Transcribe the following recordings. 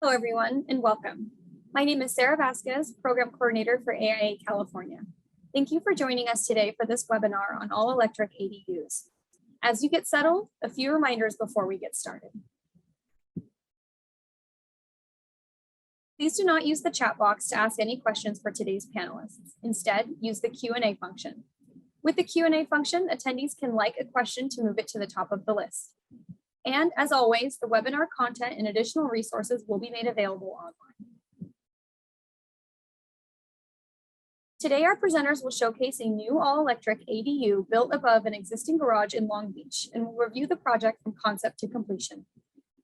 Hello, everyone, and welcome. My name is Sarah Vasquez, Program Coordinator for AIA California. Thank you for joining us today for this webinar on all-electric ADUs. As you get settled, a few reminders before we get started. Please do not use the chat box to ask any questions for today's panelists. Instead, use the Q&A function. With the Q&A function, attendees can like a question to move it to the top of the list. And as always, the webinar content and additional resources will be made available online. Today, our presenters will showcase a new all-electric ADU built above an existing garage in Long Beach and will review the project from concept to completion.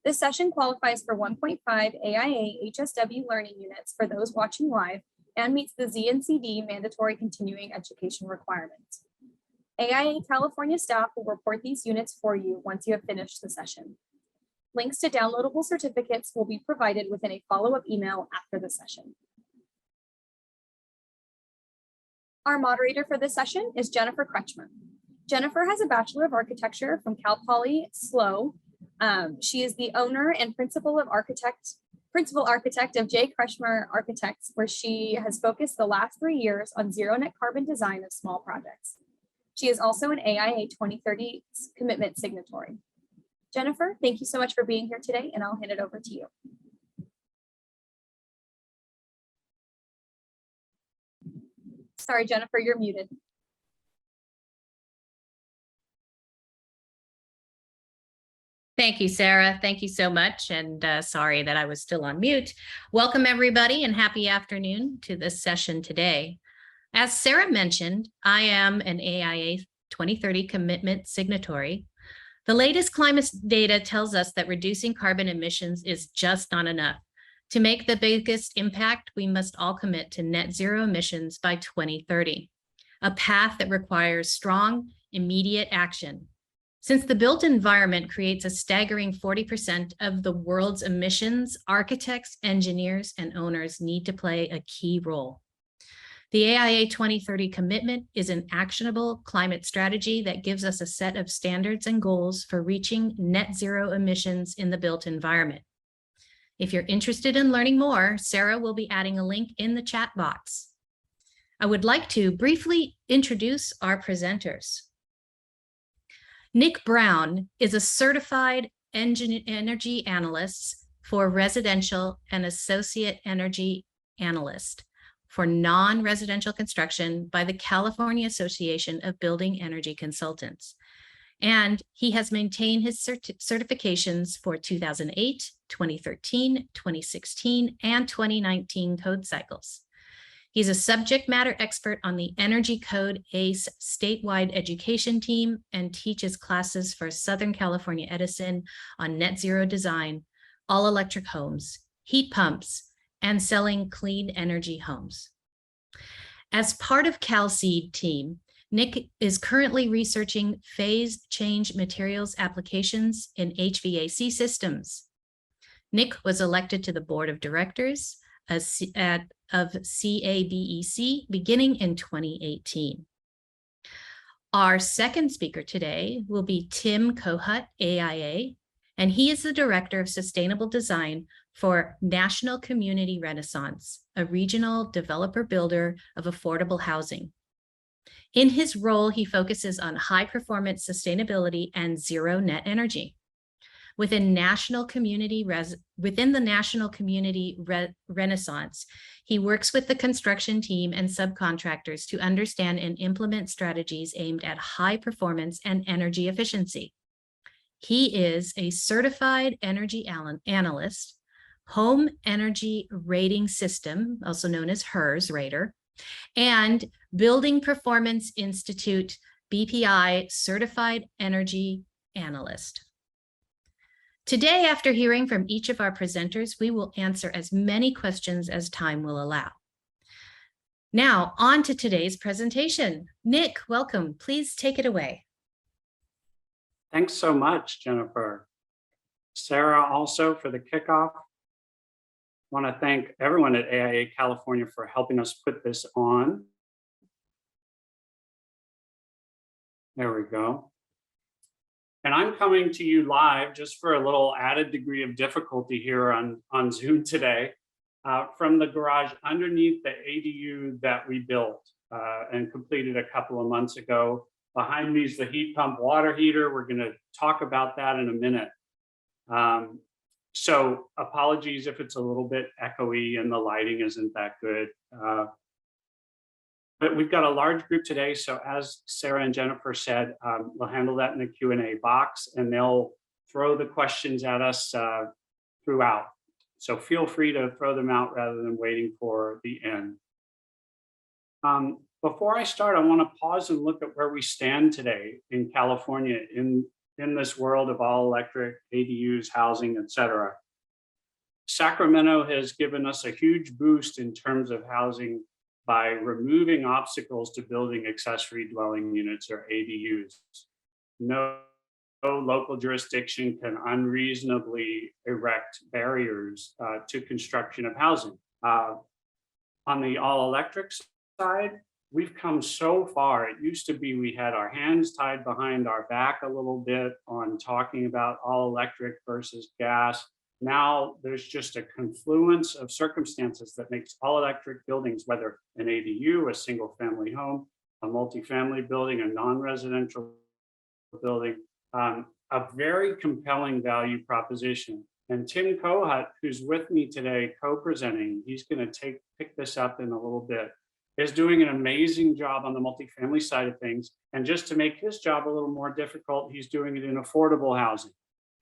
This session qualifies for 1.5 AIA HSW learning units for those watching live and meets the ZNCD mandatory continuing education requirements. AIA California staff will report these units for you once you have finished the session. Links to downloadable certificates will be provided within a follow-up email after the session. Our moderator for this session is Jennifer Kretschmer. Jennifer has a Bachelor of Architecture from Cal Poly SLO. She is the owner and principal architect of J. Kretschmer Architects, where she has focused the last 3 years on zero net carbon design of small projects. She is also an AIA 2030 commitment signatory. Jennifer, thank you so much for being here today, and I'll hand it over to you. Sorry, Jennifer, you're muted. Thank you, Sarah. Thank you so much. And sorry that I was still on mute. Welcome, everybody, and happy afternoon to this session today. As Sarah mentioned, I am an AIA 2030 commitment signatory. The latest climate data tells us that reducing carbon emissions is just not enough. To make the biggest impact, we must all commit to net zero emissions by 2030, a path that requires strong, immediate action. Since the built environment creates a staggering 40% of the world's emissions, architects, engineers, and owners need to play a key role. The AIA 2030 commitment is an actionable climate strategy that gives us a set of standards and goals for reaching net zero emissions in the built environment. If you're interested in learning more, Sarah will be adding a link in the chat box. I would like to briefly introduce our presenters. Nick Brown is a certified energy analyst for residential and associate energy analyst for non-residential construction by the California Association of Building Energy Consultants. And he has maintained his certifications for 2008, 2013, 2016, and 2019 code cycles. He's a subject matter expert on the Energy Code ACE statewide education team and teaches classes for Southern California Edison on net zero design, all electric homes, heat pumps, and selling clean energy homes. As part of CalSeed team, Nick is currently researching phase change materials applications in HVAC systems. Nick was elected to the board of directors of CABEC beginning in 2018. Our second speaker today will be Tim Kohut, AIA, and he is the Director of Sustainable Design for National Community Renaissance, a regional developer builder of affordable housing. In his role, he focuses on high-performance sustainability and zero net energy. Within the National Community Renaissance, he works with the construction team and subcontractors to understand and implement strategies aimed at high performance and energy efficiency. He is a certified energy analyst, home energy rating system, also known as HERS rater, and Building Performance Institute BPI certified energy analyst. Today, after hearing from each of our presenters, we will answer as many questions as time will allow. Now, on to today's presentation. Nick, welcome. Please take it away. Thanks so much, Jennifer. Sarah, also for the kickoff. I want to thank everyone at AIA California for helping us put this on. There we go. And I'm coming to you live just for a little added degree of difficulty here on Zoom today from the garage underneath the ADU that we built and completed a couple of months ago. Behind me is the heat pump water heater. We're going to talk about that in a minute. So apologies if it's a little bit echoey and the lighting isn't that good. But we've got a large group today. So as Sarah and Jennifer said, we'll handle that in the Q&A box and they'll throw the questions at us throughout. So feel free to throw them out rather than waiting for the end. Before I start, I want to pause and look at where we stand today in California in this world of all electric ADUs, housing, et cetera. Sacramento has given us a huge boost in terms of housing by removing obstacles to building accessory dwelling units or ADUs. No local jurisdiction can unreasonably erect barriers to construction of housing. On the all electric side, we've come so far. It used to be we had our hands tied behind our back a little bit on talking about all electric versus gas. Now there's just a confluence of circumstances that makes all electric buildings, whether an ADU, a single family home, a multifamily building, a non-residential building, a very compelling value proposition. And Tim Kohut, who's with me today co-presenting, he's going to pick this up in a little bit, is doing an amazing job on the multifamily side of things. And just to make his job a little more difficult, he's doing it in affordable housing.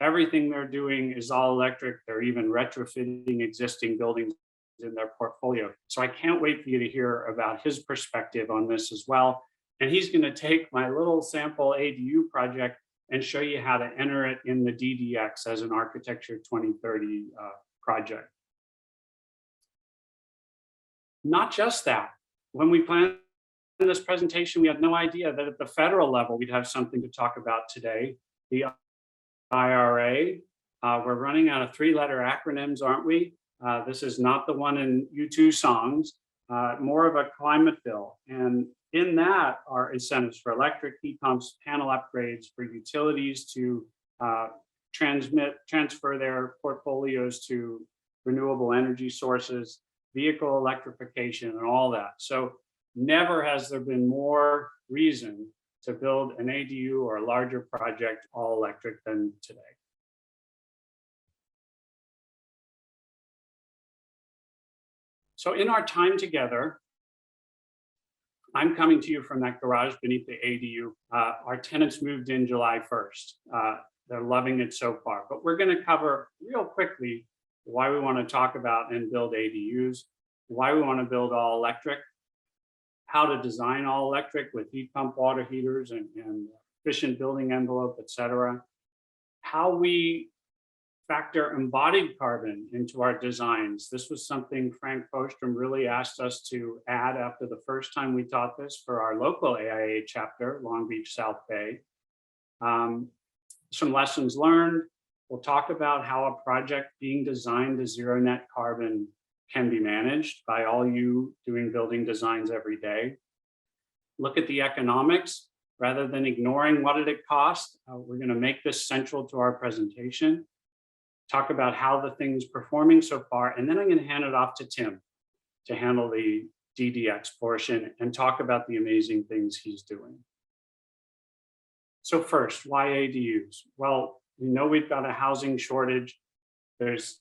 Everything they're doing is all electric. They're even retrofitting existing buildings in their portfolio. So I can't wait for you to hear about his perspective on this as well. And he's going to take my little sample ADU project and show you how to enter it in the DDX as an Architecture 2030 project. Not just that. When we planned this presentation, we had no idea that at the federal level, we'd have something to talk about today. The IRA, we're running out of 3-letter acronyms, aren't we? This is not the one in U2 songs, more of a climate bill. And in that are incentives for electric heat pumps, panel upgrades for utilities to transfer their portfolios to renewable energy sources, vehicle electrification, and all that. So never has there been more reason to build an ADU or a larger project all electric than today. So in our time together, I'm coming to you from that garage beneath the ADU. Our tenants moved in July 1st. They're loving it so far, but we're going to cover real quickly why we want to talk about and build ADUs, why we want to build all electric, how to design all electric with heat pump water heaters and efficient building envelope, et cetera, how we factor embodied carbon into our designs. This was something Frank Bostrom really asked us to add after the first time we taught this for our local AIA chapter, Long Beach South Bay. Some lessons learned. We'll talk about how a project being designed to zero net carbon can be managed by all you doing building designs every day. Look at the economics rather than ignoring what did it cost. We're going to make this central to our presentation. Talk about how the thing's performing so far, and then I'm going to hand it off to Tim to handle the DDX portion and talk about the amazing things he's doing. So first, why ADUs? Well, we know we've got a housing shortage. There's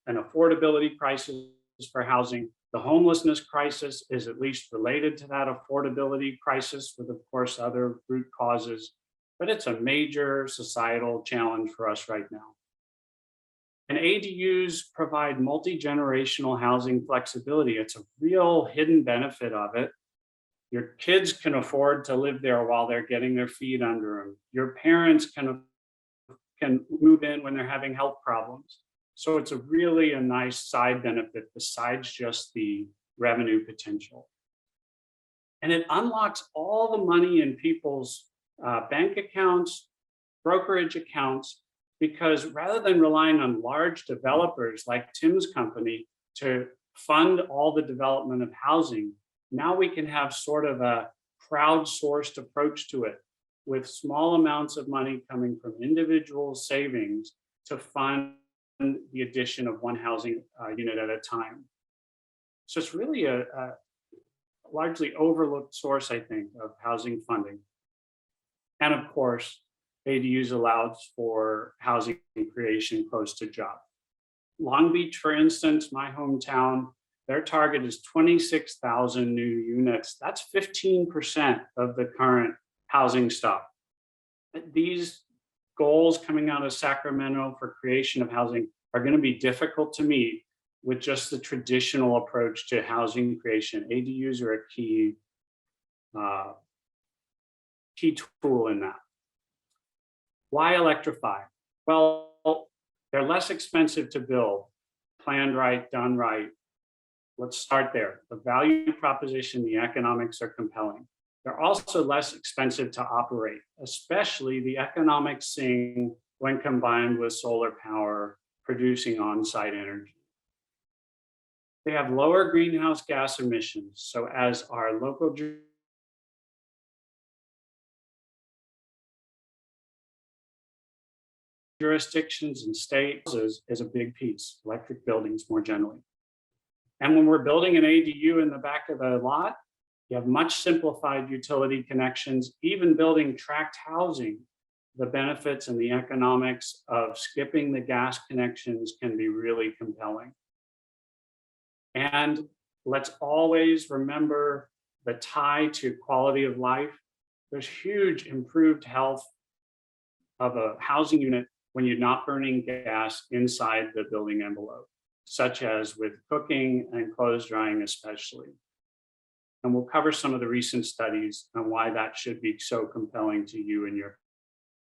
an affordability crisis for housing. The homelessness crisis is at least related to that affordability crisis with, of course, other root causes, but it's a major societal challenge for us right now. And ADUs provide multi-generational housing flexibility. It's a real hidden benefit of it. Your kids can afford to live there while they're getting their feet under them. Your parents can move in when they're having health problems. So it's a nice side benefit besides just the revenue potential. And it unlocks all the money in people's bank accounts, brokerage accounts, because rather than relying on large developers like Tim's company to fund all the development of housing, now we can have sort of a crowdsourced approach to it. with small amounts of money coming from individual savings to fund the addition of one housing unit at a time. So it's really a largely overlooked source, I think, of housing funding. And of course, ADUs allows for housing creation close to jobs. Long Beach, for instance, my hometown, their target is 26,000 new units. That's 15% of the current housing stock. These goals coming out of Sacramento for creation of housing are going to be difficult to meet with just the traditional approach to housing creation. ADUs are a key tool in that. Why electrify? Well, they're less expensive to build, planned right, done right. Let's start there. The value proposition, the economics are compelling. They're also less expensive to operate, especially the economics sing when combined with solar power producing on-site energy. They have lower greenhouse gas emissions. So as our local jurisdictions and states is a big piece, electric buildings more generally. And when we're building an ADU in the back of the lot, you have much simplified utility connections, even building tract housing. The benefits and the economics of skipping the gas connections can be really compelling. And let's always remember the tie to quality of life. There's huge improved health of a housing unit when you're not burning gas inside the building envelope, such as with cooking and clothes drying especially. And we'll cover some of the recent studies on why that should be so compelling to you and your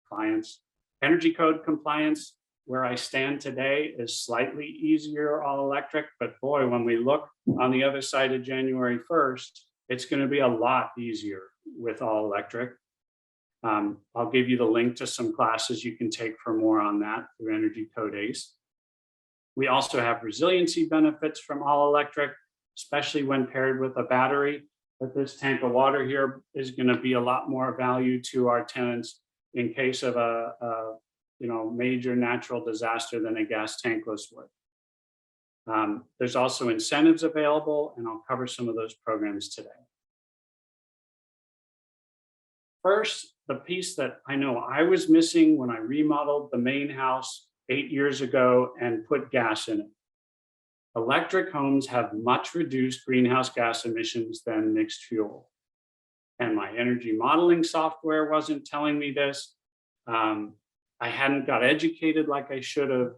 clients. Energy code compliance, where I stand today, is slightly easier all electric, but boy, when we look on the other side of January 1st, it's going to be a lot easier with all electric. I'll give you the link to some classes you can take for more on that through Energy Code ACE. We also have resiliency benefits from all electric, especially when paired with a battery. But this tank of water here is going to be a lot more value to our tenants in case of a major natural disaster than a gas tankless would. There's also incentives available, and I'll cover some of those programs today. First, the piece that I know I was missing when I remodeled the main house 8 years ago and put gas in it. Electric homes have much reduced greenhouse gas emissions than mixed fuel. And my energy modeling software wasn't telling me this. I hadn't got educated like I should have.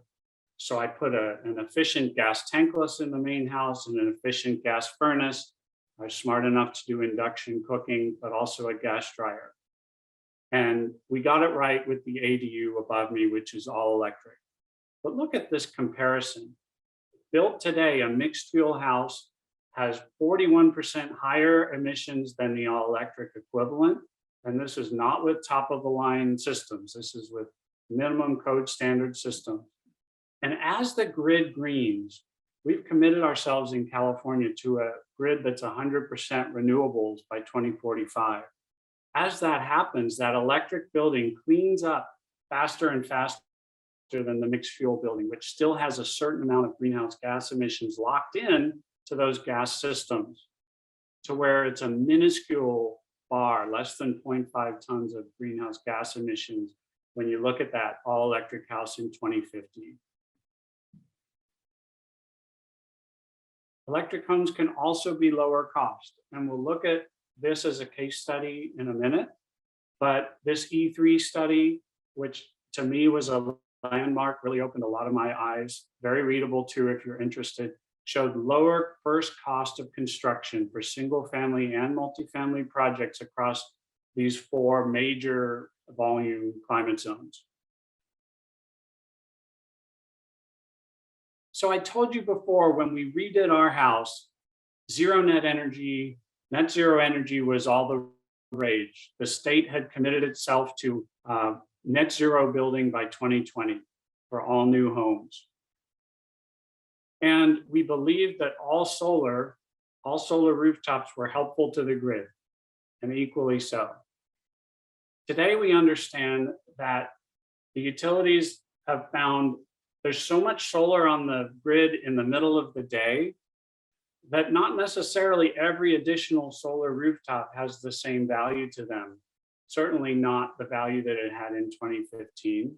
So I put an efficient gas tankless in the main house and an efficient gas furnace. I was smart enough to do induction cooking, but also a gas dryer. And we got it right with the ADU above me, which is all electric. But look at this comparison. Built today, a mixed fuel house has 41% higher emissions than the all electric equivalent. And this is not with top of the line systems. This is with minimum code standard systems. And as the grid greens, we've committed ourselves in California to a grid that's 100% renewables by 2045. As that happens, that electric building cleans up faster and faster than the mixed fuel building, which still has a certain amount of greenhouse gas emissions locked in to those gas systems, to where it's a minuscule bar, less than 0.5 tons of greenhouse gas emissions when you look at that all electric house in 2050. Electric homes can also be lower cost, and we'll look at this as a case study in a minute. But this E3 study, which to me was a landmark, really opened a lot of my eyes, very readable too if you're interested, showed lower first cost of construction for single family and multifamily projects across these 4 major volume climate zones. So I told you before, when we redid our house, net zero energy was all the rage. The state had committed itself to net zero building by 2020 for all new homes. And we believed that all solar rooftops were helpful to the grid, and equally so. Today, we understand that the utilities have found there's so much solar on the grid in the middle of the day that not necessarily every additional solar rooftop has the same value to them. Certainly not the value that it had in 2015.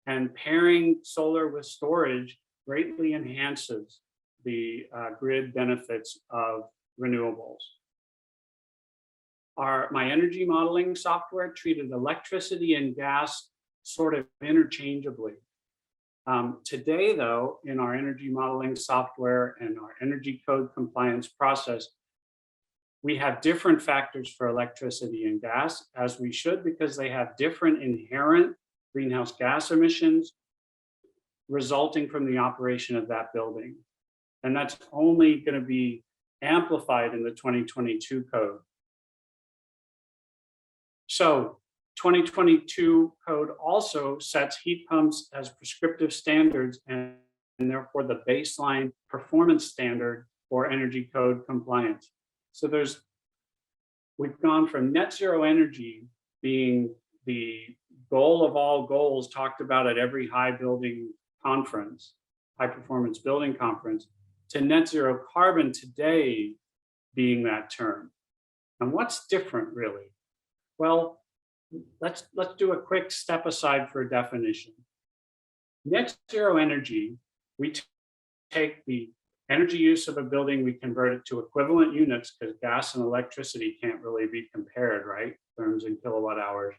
And pairing solar with storage greatly enhances the grid benefits of renewables. My energy modeling software treated electricity and gas sort of interchangeably. Today, though, in our energy modeling software and our energy code compliance process, we have different factors for electricity and gas, as we should, because they have different inherent greenhouse gas emissions resulting from the operation of that building. And that's only going to be amplified in the 2022 code. So 2022 code also sets heat pumps as prescriptive standards and therefore the baseline performance standard for energy code compliance. So we've gone from net zero energy being the goal of all goals talked about at every high performance building conference, to net zero carbon today being that term. And what's different really? Well, let's do a quick step aside for a definition. Net zero energy, we take the energy use of a building, we convert it to equivalent units, because gas and electricity can't really be compared, right? Terms in kilowatt hours.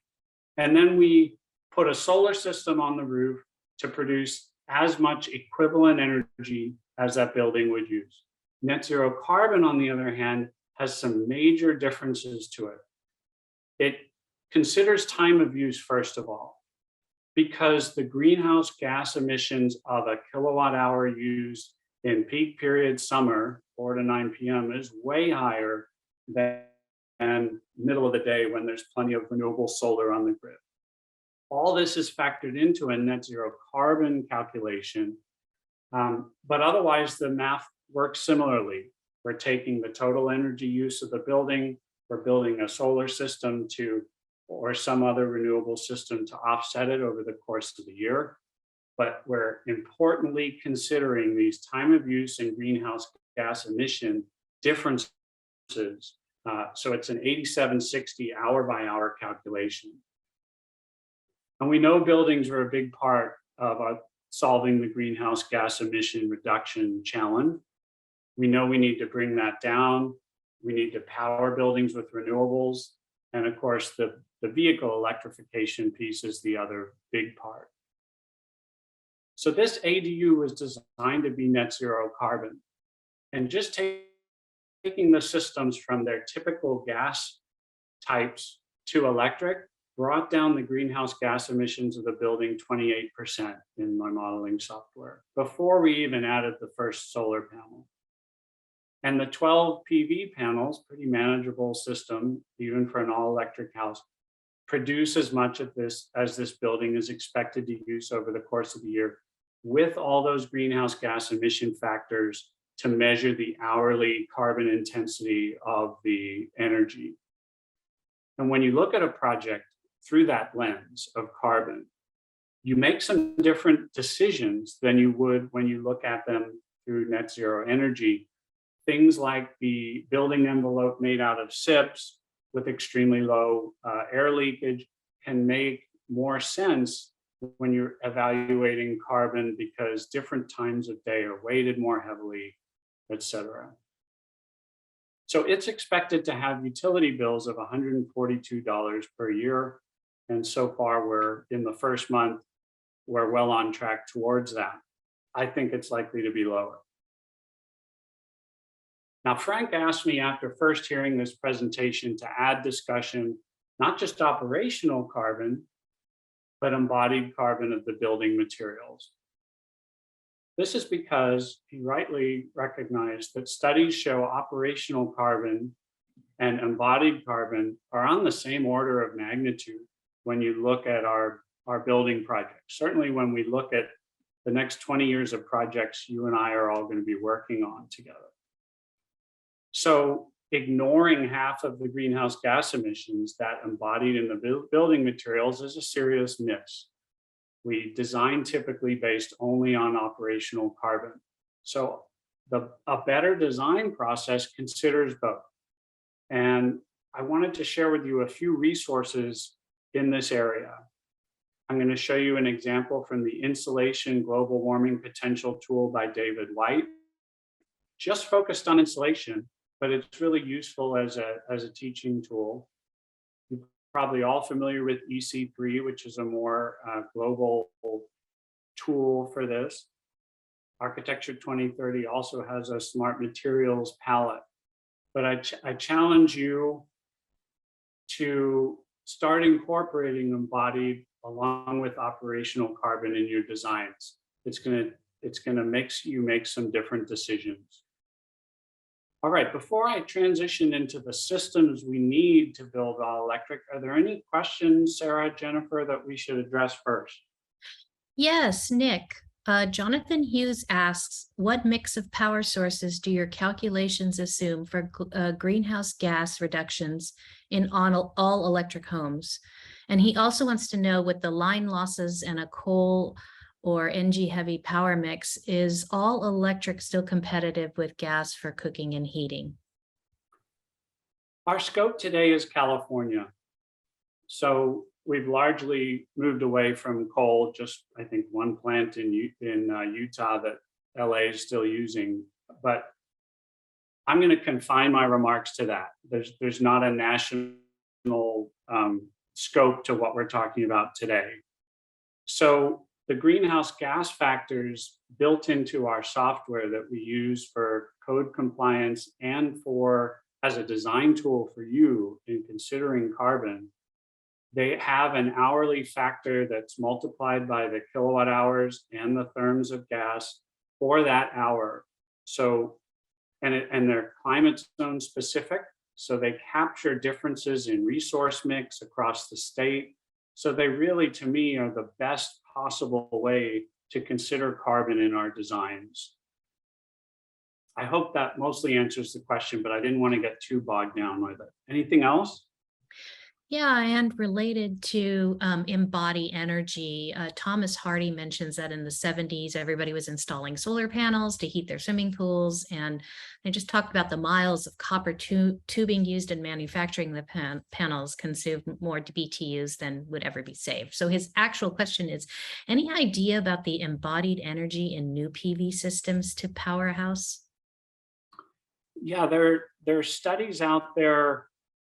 And then we put a solar system on the roof to produce as much equivalent energy as that building would use. Net zero carbon, on the other hand, has some major differences to it. It considers time of use, first of all, because the greenhouse gas emissions of a kilowatt hour used in peak period summer, 4 to 9 p.m., is way higher than middle of the day when there's plenty of renewable solar on the grid. All this is factored into a net zero carbon calculation, but otherwise the math works similarly. We're taking the total energy use of the building, we're building a solar system or some other renewable system to offset it over the course of the year. But we're importantly considering these time of use and greenhouse gas emission differences. So it's an 8760 hour by hour calculation. And we know buildings are a big part of solving the greenhouse gas emission reduction challenge. We know we need to bring that down. We need to power buildings with renewables. And of course, the vehicle electrification piece is the other big part. So this ADU was designed to be net zero carbon. And just taking the systems from their typical gas types to electric brought down the greenhouse gas emissions of the building 28% in my modeling software, before we even added the first solar panel. And the 12 PV panels, pretty manageable system, even for an all-electric house, produce as much of this as this building is expected to use over the course of the year, with all those greenhouse gas emission factors to measure the hourly carbon intensity of the energy. And when you look at a project through that lens of carbon, you make some different decisions than you would when you look at them through net zero energy. Things like the building envelope made out of SIPs with extremely low air leakage can make more sense when you're evaluating carbon, because different times of day are weighted more heavily, et cetera. So it's expected to have utility bills of $142 per year. And so far, we're in the first month, we're well on track towards that. I think it's likely to be lower. Now, Frank asked me after first hearing this presentation to add discussion, not just operational carbon, but embodied carbon of the building materials. This is because he rightly recognized that studies show operational carbon and embodied carbon are on the same order of magnitude when you look at our building projects. Certainly when we look at the next 20 years of projects you and I are all going to be working on together. So ignoring half of the greenhouse gas emissions that embodied in the building materials is a serious miss. We design typically based only on operational carbon. So a better design process considers both. And I wanted to share with you a few resources in this area. I'm going to show you an example from the Insulation Global Warming Potential tool by David White, just focused on insulation, but it's really useful as a teaching tool. You're probably all familiar with EC3, which is a more global tool for this. Architecture 2030 also has a smart materials palette, but I challenge you to start incorporating embodied along with operational carbon in your designs. It's gonna make you make some different decisions. All right, before I transition into the systems we need to build all electric, are there any questions, Sarah, Jennifer, that we should address first? Yes, Nick. Jonathan Hughes asks, what mix of power sources do your calculations assume for greenhouse gas reductions in all electric homes? And he also wants to know, with the line losses and a coal or NG heavy power mix, is all electric still competitive with gas for cooking and heating? Our scope today is California. So we've largely moved away from coal, just I think one plant in Utah that LA is still using, but I'm going to confine my remarks to that. There's not a national scope to what we're talking about today. So the greenhouse gas factors built into our software that we use for code compliance and for as a design tool for you in considering carbon, they have an hourly factor that's multiplied by the kilowatt hours and the therms of gas for that hour. So, and they're climate zone specific. So they capture differences in resource mix across the state. So they really, to me, are the best possible way to consider carbon in our designs. I hope that mostly answers the question, but I didn't want to get too bogged down with it. Anything else? Yeah, and related to embody energy, Thomas Hardy mentions that in the 70s, everybody was installing solar panels to heat their swimming pools. And they just talked about the miles of copper tubing used in manufacturing the panels consumed more BTUs than would ever be saved. So his actual question is, any idea about the embodied energy in new PV systems to power a house? Yeah, there are studies out there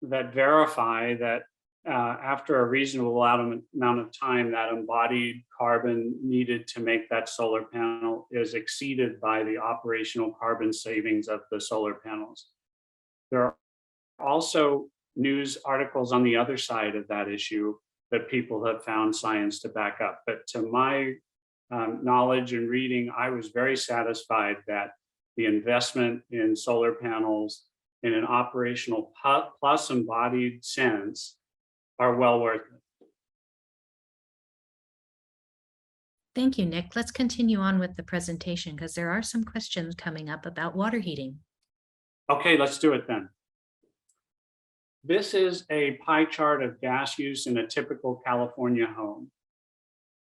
that verify that after a reasonable amount of time, that embodied carbon needed to make that solar panel is exceeded by the operational carbon savings of the solar panels. There are also news articles on the other side of that issue that people have found science to back up. But to my knowledge and reading, I was very satisfied that the investment in solar panels in an operational plus embodied sense are well worth it. Thank you, Nick. Let's continue on with the presentation because there are some questions coming up about water heating. Okay, let's do it then. This is a pie chart of gas use in a typical California home.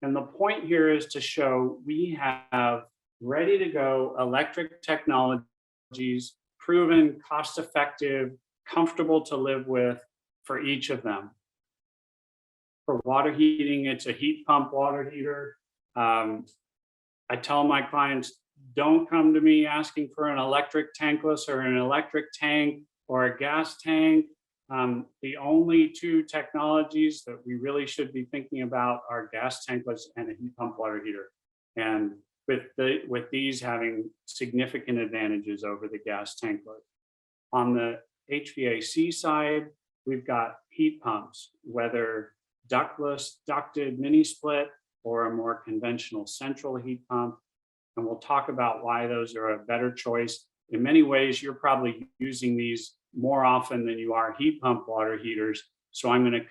And the point here is to show we have ready to go electric technologies, proven, cost-effective, comfortable to live with for each of them. For water heating, it's a heat pump water heater. I tell my clients, don't come to me asking for an electric tankless or an electric tank or a gas tank. The only two technologies that we really should be thinking about are gas tankless and a heat pump water heater. And with these having significant advantages over the gas tanklet. On the HVAC side, we've got heat pumps, whether ductless, ducted mini split, or a more conventional central heat pump. And we'll talk about why those are a better choice. In many ways, you're probably using these more often than you are heat pump water heaters. So I'm going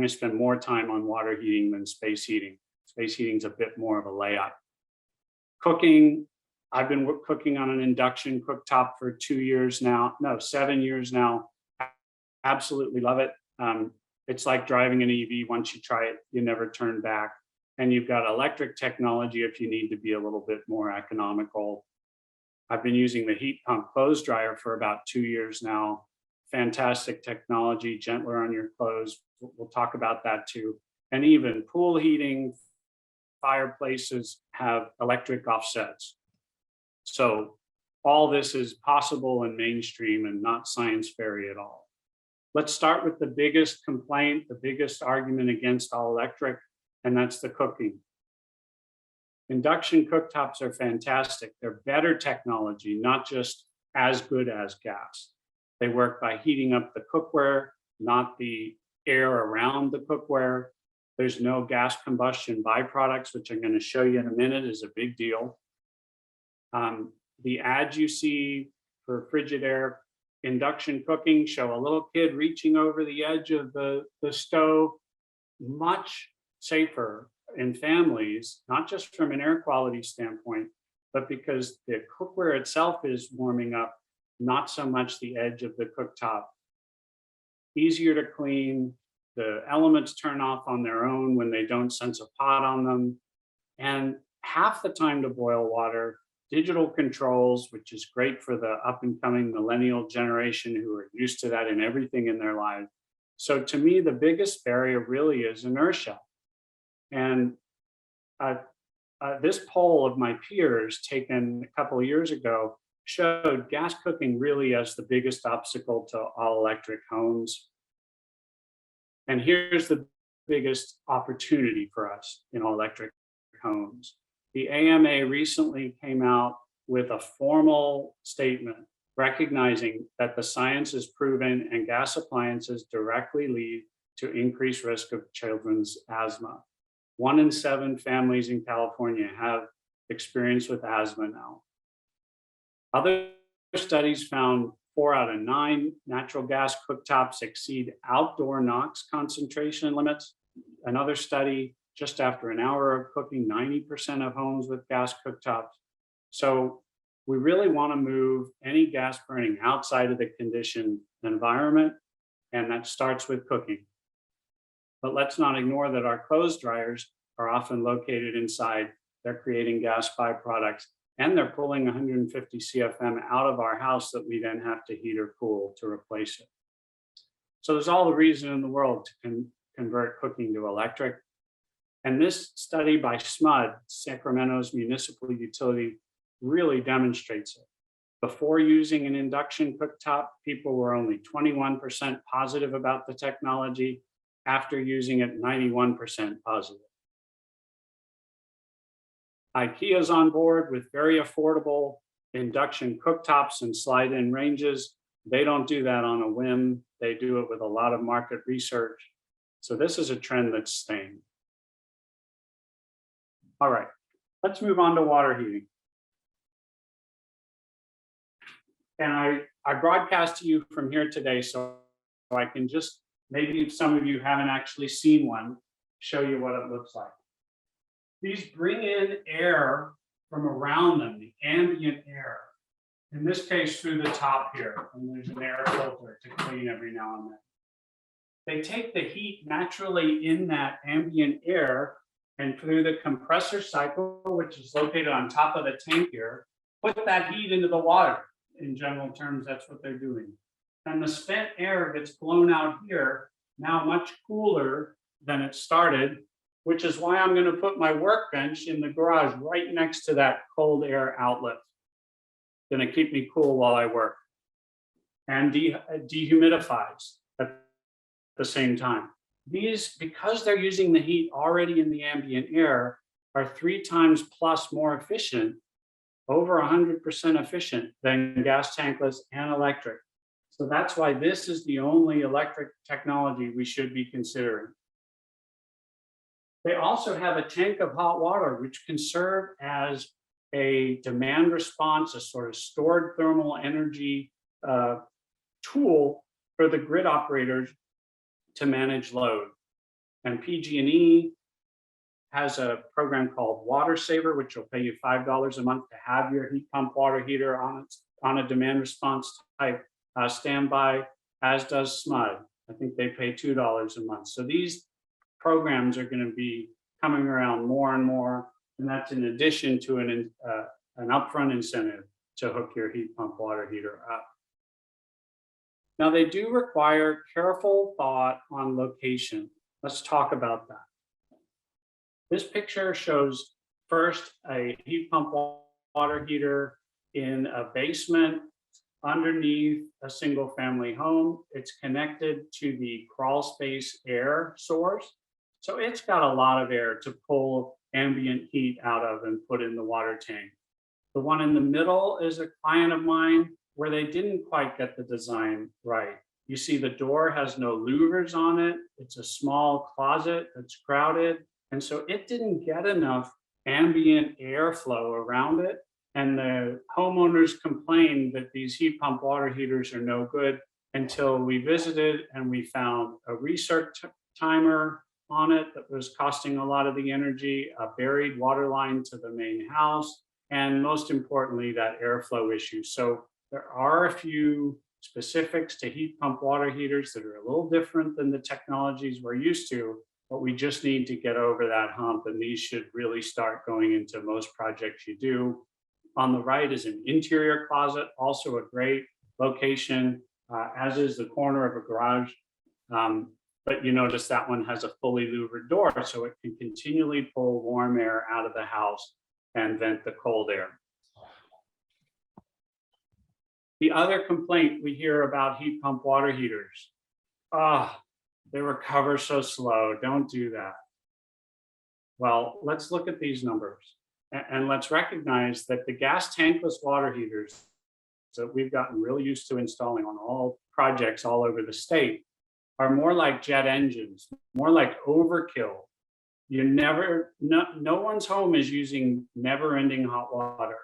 to spend more time on water heating than space heating. Space heating is a bit more of a layup. Cooking, I've been cooking on an induction cooktop for 2 years now, no, 7 years now. Absolutely love it. It's like driving an EV. Once you try it, you never turn back. And you've got electric technology if you need to be a little bit more economical. I've been using the heat pump clothes dryer for about 2 years now. Fantastic technology, gentler on your clothes. We'll talk about that too. And even pool heating, fireplaces have electric offsets. So all this is possible and mainstream and not science fairy at all. Let's start with the biggest complaint, the biggest argument against all electric, and that's the cooking. Induction cooktops are fantastic. They're better technology, not just as good as gas. They work by heating up the cookware, not the air around the cookware. There's no gas combustion byproducts, which I'm going to show you in a minute is a big deal. The ads you see for Frigidaire induction cooking show a little kid reaching over the edge of the stove. Much safer in families, not just from an air quality standpoint, but because the cookware itself is warming up, not so much the edge of the cooktop. Easier to clean, the elements turn off on their own when they don't sense a pot on them, and half the time to boil water. Digital controls, which is great for the up and coming millennial generation who are used to that in everything in their lives. So to me, the biggest barrier really is inertia. And this poll of my peers taken a couple of years ago showed gas cooking really as the biggest obstacle to all electric homes. And here's the biggest opportunity for us in all electric homes. The AMA recently came out with a formal statement recognizing that the science is proven and gas appliances directly lead to increased risk of children's asthma. 1 in 7 families in California have experience with asthma now. Other studies found 4 out of 9 natural gas cooktops exceed outdoor NOx concentration limits. Another study, just after an hour of cooking, 90% of homes with gas cooktops. So we really want to move any gas burning outside of the conditioned environment, and that starts with cooking. But let's not ignore that our clothes dryers are often located inside. They're creating gas byproducts, and they're pulling 150 CFM out of our house that we then have to heat or cool to replace it. So there's all the reason in the world to convert cooking to electric. And this study by SMUD, Sacramento's municipal utility, really demonstrates it. Before using an induction cooktop, people were only 21% positive about the technology. After using it, 91% positive. IKEA's on board with very affordable induction cooktops and slide-in ranges. They don't do that on a whim. They do it with a lot of market research. So this is a trend that's staying. All right, let's move on to water heating. And I broadcast to you from here today, so I can just, maybe some of you haven't actually seen one, show you what it looks like. These bring in air from around them, the ambient air. In this case, through the top here, and there's an air filter to clean every now and then. They take the heat naturally in that ambient air and through the compressor cycle, which is located on top of the tank here, put that heat into the water. In general terms, that's what they're doing. And the spent air gets blown out here, now much cooler than it started, which is why I'm going to put my workbench in the garage right next to that cold air outlet. Going to keep me cool while I work. And dehumidifies at the same time. These, because they're using the heat already in the ambient air, are 3 times plus more efficient, over 100% efficient than gas tankless and electric. So that's why this is the only electric technology we should be considering. They also have a tank of hot water, which can serve as a demand response, a sort of stored thermal energy tool for the grid operators to manage load. And PG&E has a program called Water Saver, which will pay you $5 a month to have your heat pump water heater on a demand response type standby, as does SMUD. I think they pay $2 a month. So these programs are going to be coming around more and more, and that's in addition to an upfront incentive to hook your heat pump water heater up. Now, they do require careful thought on location. Let's talk about that. This picture shows first a heat pump water heater in a basement underneath a single family home. It's connected to the crawl space air source. So it's got a lot of air to pull ambient heat out of and put in the water tank. The one in the middle is a client of mine where they didn't quite get the design right. You see the door has no louvers on it. It's a small closet that's crowded. And so it didn't get enough ambient airflow around it. And the homeowners complained that these heat pump water heaters are no good until we visited and we found a research timer on it that was costing a lot of the energy, a buried water line to the main house, and most importantly, that airflow issue. So there are a few specifics to heat pump water heaters that are a little different than the technologies we're used to, but we just need to get over that hump, and these should really start going into most projects you do. On the right is an interior closet, also a great location, as is the corner of a garage. But you notice that one has a fully louvered door, so it can continually pull warm air out of the house and vent the cold air. The other complaint we hear about heat pump water heaters, they recover so slow, don't do that. Well, let's look at these numbers and let's recognize that the gas tankless water heaters that we've gotten really used to installing on all projects all over the state are more like jet engines, more like overkill. No one's home is using never-ending hot water.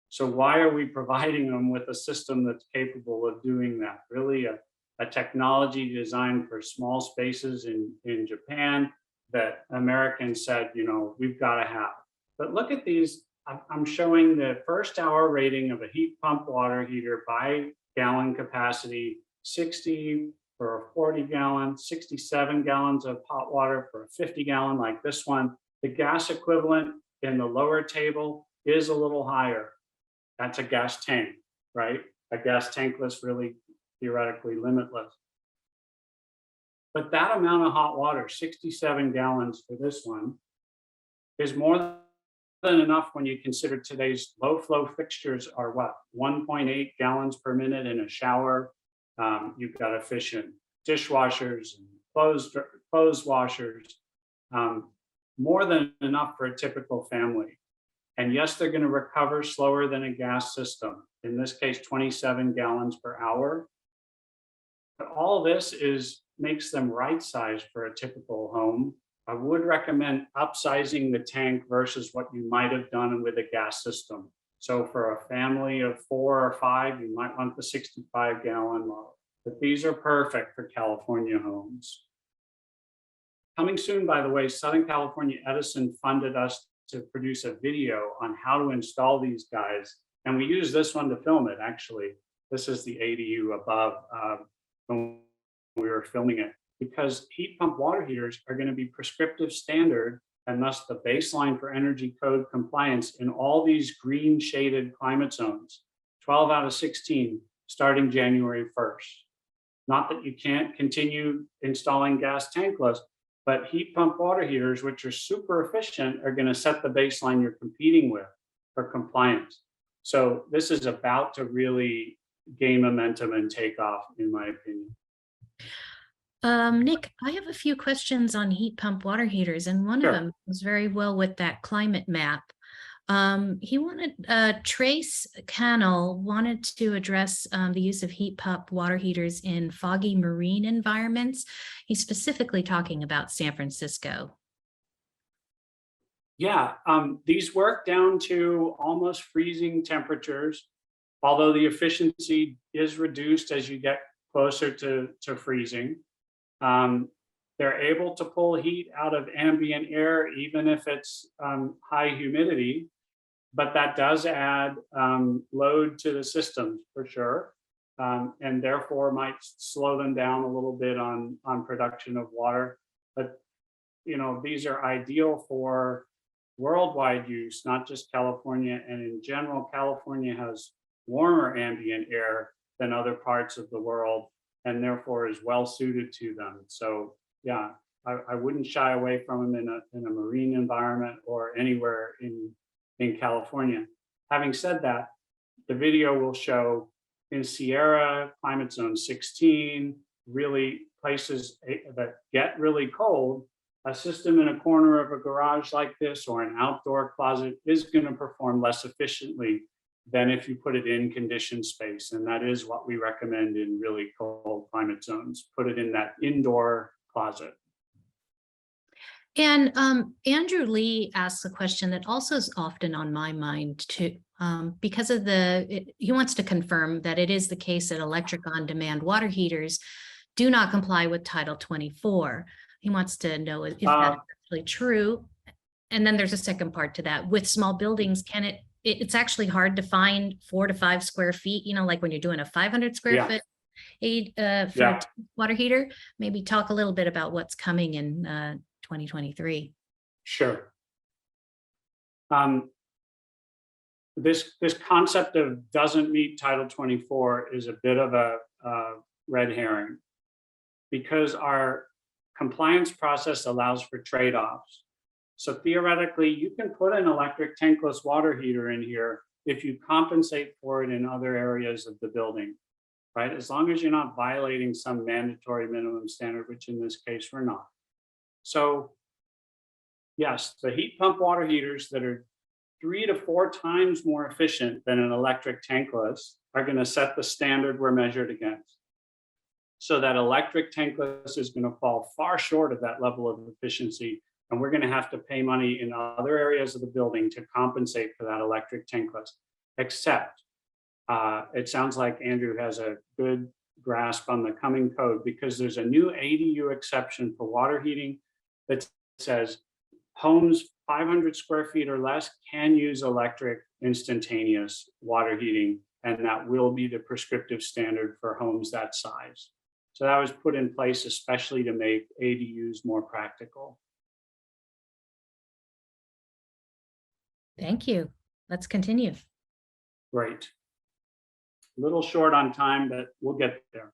So why are we providing them with a system that's capable of doing that? Really a technology designed for small spaces in Japan that Americans said, we've got to have. But look at these. I'm showing the first hour rating of a heat pump water heater by gallon capacity, 60 for a 40 gallon, 67 gallons of hot water for a 50 gallon like this one. The gas equivalent in the lower table is a little higher. That's a gas tank, right? A gas tankless, really theoretically limitless. But that amount of hot water, 67 gallons for this one, is more than enough when you consider today's low flow fixtures are what? 1.8 gallons per minute in a shower. You've got efficient dishwashers and clothes washers, more than enough for a typical family. And yes, they're going to recover slower than a gas system, in this case, 27 gallons per hour. But all this makes them right sized for a typical home. I would recommend upsizing the tank versus what you might have done with a gas system. So for a family of 4 or 5, you might want the 65 gallon model. But these are perfect for California homes. Coming soon, by the way, Southern California Edison funded us to produce a video on how to install these guys. And we use this one to film it, actually. This is the ADU above when we were filming it, because heat pump water heaters are going to be prescriptive standard and thus the baseline for energy code compliance in all these green shaded climate zones, 12 out of 16, starting January 1st. Not that you can't continue installing gas tankless, but heat pump water heaters, which are super efficient, are going to set the baseline you're competing with for compliance. So this is about to really gain momentum and take off, in my opinion. Nick, I have a few questions on heat pump water heaters, and one Sure. of them was very well with that climate map. He wanted, Trace Cannell wanted to address the use of heat pump water heaters in foggy marine environments. He's specifically talking about San Francisco. Yeah, these work down to almost freezing temperatures, although the efficiency is reduced as you get closer to freezing. They're able to pull heat out of ambient air, even if it's high humidity, but that does add load to the system for sure, and therefore might slow them down a little bit on production of water. But these are ideal for worldwide use, not just California. And in general, California has warmer ambient air than other parts of the world, and therefore is well suited to them. So yeah, I wouldn't shy away from them in a marine environment or anywhere in California. Having said that, the video will show in Sierra, climate zone 16, really places that get really cold, a system in a corner of a garage like this or an outdoor closet is going to perform less efficiently than if you put it in conditioned space. And that is what we recommend in really cold climate zones. Put it in that indoor closet. And Andrew Lee asks a question that also is often on my mind too, because of he wants to confirm that it is the case that electric on-demand water heaters do not comply with Title 24. He wants to know if that's actually true. And then there's a second part to that. With small buildings, it's actually hard to find 4 to 5 square feet, like when you're doing a 500 square foot for a water heater. Maybe talk a little bit about what's coming in 2023. Sure. This concept of doesn't meet Title 24 is a bit of a red herring, because our compliance process allows for trade-offs. So theoretically, you can put an electric tankless water heater in here if you compensate for it in other areas of the building, right? As long as you're not violating some mandatory minimum standard, which in this case we're not. So yes, the heat pump water heaters that are 3 to 4 times more efficient than an electric tankless are going to set the standard we're measured against. So that electric tankless is going to fall far short of that level of efficiency, and we're going to have to pay money in other areas of the building to compensate for that electric tankless. Except it sounds like Andrew has a good grasp on the coming code, because there's a new ADU exception for water heating that says homes 500 square feet or less can use electric instantaneous water heating, and that will be the prescriptive standard for homes that size. So that was put in place especially to make ADUs more practical. Thank you. Let's continue. Great. A little short on time, but we'll get there.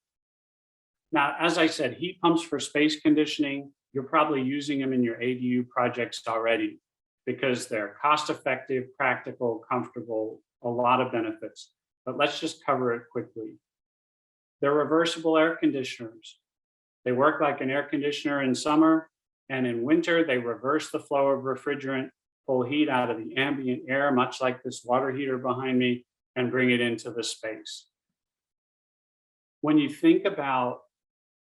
Now, as I said, heat pumps for space conditioning, you're probably using them in your ADU projects already because they're cost-effective, practical, comfortable, a lot of benefits. But let's just cover it quickly. They're reversible air conditioners. They work like an air conditioner in summer, and in winter, they reverse the flow of refrigerant, pull heat out of the ambient air, much like this water heater behind me, and bring it into the space. When you think about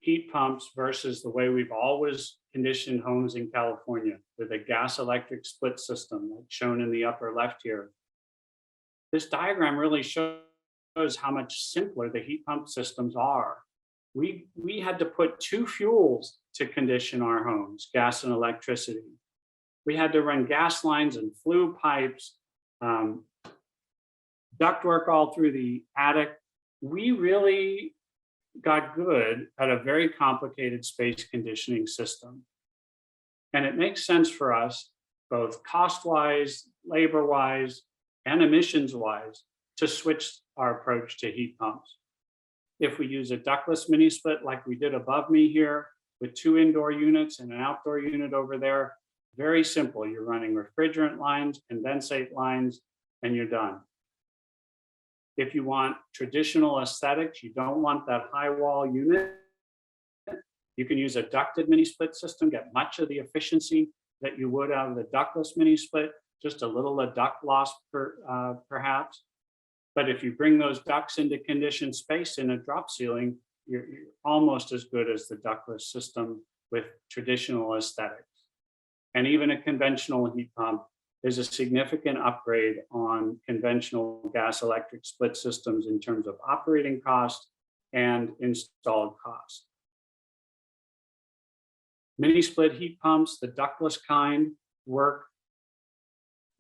heat pumps versus the way we've always conditioned homes in California with a gas electric split system, like shown in the upper left here, this diagram really shows how much simpler the heat pump systems are. We had to put 2 fuels to condition our homes, gas and electricity. We had to run gas lines and flue pipes, ductwork all through the attic. We really got good at a very complicated space conditioning system. And it makes sense for us, both cost-wise, labor-wise, and emissions-wise, to switch our approach to heat pumps. If we use a ductless mini split like we did above me here, with 2 indoor units and an outdoor unit over there, very simple. You're running refrigerant lines, condensate lines, and you're done. If you want traditional aesthetics, you don't want that high wall unit, you can use a ducted mini split system, get much of the efficiency that you would out of the ductless mini split, just a little duct loss perhaps. But if you bring those ducts into conditioned space in a drop ceiling, you're almost as good as the ductless system with traditional aesthetics. And even a conventional heat pump is a significant upgrade on conventional gas electric split systems in terms of operating cost and installed cost. Mini split heat pumps, the ductless kind, work.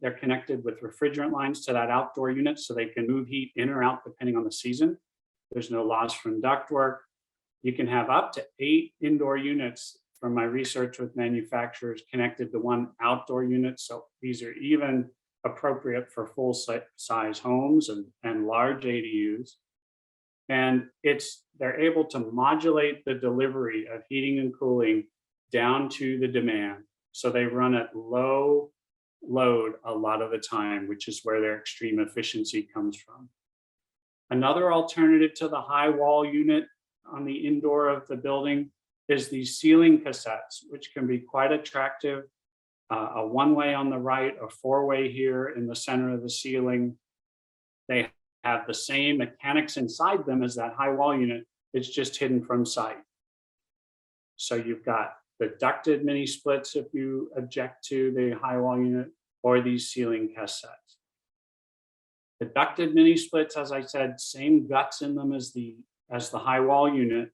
They're connected with refrigerant lines to that outdoor unit so they can move heat in or out depending on the season. There's no loss from ductwork. You can have up to 8 indoor units from my research with manufacturers connected to one outdoor unit. So these are even appropriate for full size homes and large ADUs. And they're able to modulate the delivery of heating and cooling down to the demand. So they run at low load a lot of the time, which is where their extreme efficiency comes from. Another alternative to the high wall unit on the indoor of the building is these ceiling cassettes, which can be quite attractive. A one-way on the right, a four-way here in the center of the ceiling. They have the same mechanics inside them as that high wall unit. It's just hidden from sight. So you've got the ducted mini splits if you object to the high wall unit, or these ceiling cassettes. The ducted mini splits, as I said, same guts in them as the high wall unit,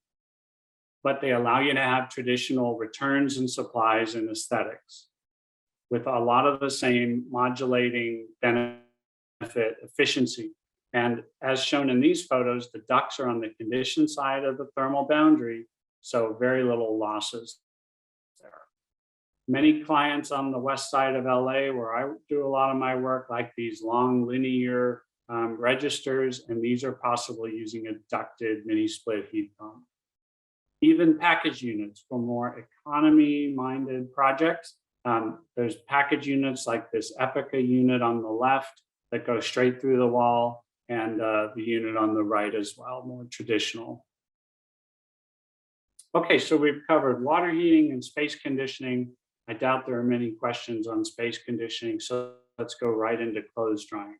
but they allow you to have traditional returns and supplies and aesthetics with a lot of the same modulating benefit efficiency. And as shown in these photos, the ducts are on the conditioned side of the thermal boundary, so very little losses there. Many clients on the west side of LA, where I do a lot of my work, like these long linear registers, and these are possible using a ducted mini split heat pump. Even package units for more economy-minded projects. There's package units like this Epica unit on the left that go straight through the wall, and the unit on the right as well, more traditional. Okay, so we've covered water heating and space conditioning. I doubt there are many questions on space conditioning, so let's go right into clothes drying.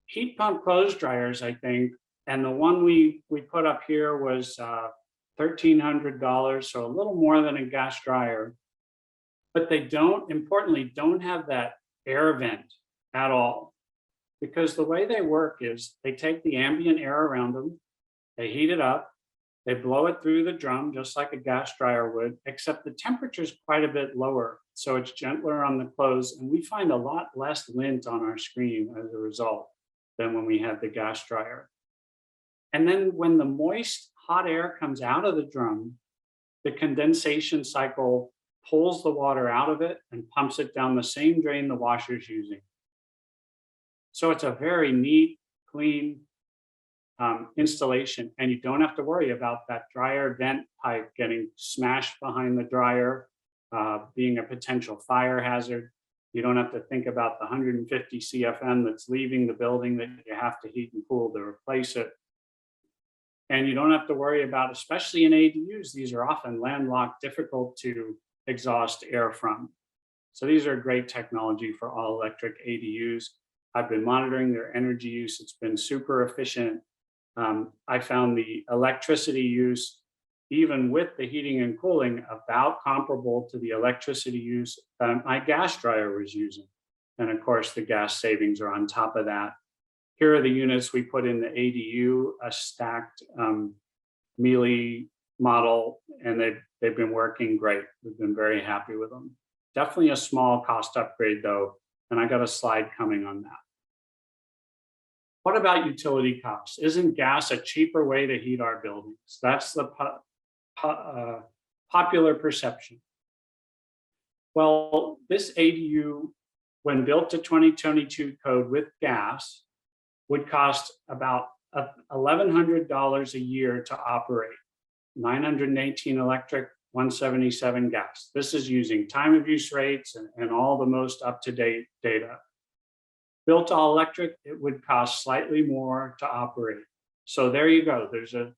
Heat pump clothes dryers, I think, and the one we put up here was $1,300, so a little more than a gas dryer. But they importantly, don't have that air vent at all. Because the way they work is they take the ambient air around them, they heat it up, they blow it through the drum just like a gas dryer would, except the temperature is quite a bit lower. So it's gentler on the clothes, and we find a lot less lint on our screen as a result than when we had the gas dryer. And then when the moist hot air comes out of the drum, the condensation cycle pulls the water out of it and pumps it down the same drain the washer's using. So it's a very neat, clean installation, and you don't have to worry about that dryer vent pipe getting smashed behind the dryer, being a potential fire hazard. You don't have to think about the 150 CFM that's leaving the building that you have to heat and cool to replace it. And you don't have to worry about, especially in ADUs, these are often landlocked, difficult to exhaust air from. So these are great technology for all electric ADUs. I've been monitoring their energy use. It's been super efficient. I found the electricity use, even with the heating and cooling, about comparable to the electricity use that my gas dryer was using. And of course, the gas savings are on top of that. Here are the units we put in the ADU, a stacked Mealy model, and they've been working great. We've been very happy with them. Definitely a small cost upgrade though, and I got a slide coming on that. What about utility costs? Isn't gas a cheaper way to heat our buildings? That's the popular perception. Well, this ADU, when built to 2022 code with gas, would cost about $1,100 a year to operate. 918 electric, 177 gas. This is using time of use rates and all the most up-to-date data. Built all electric, it would cost slightly more to operate. So there you go. There's a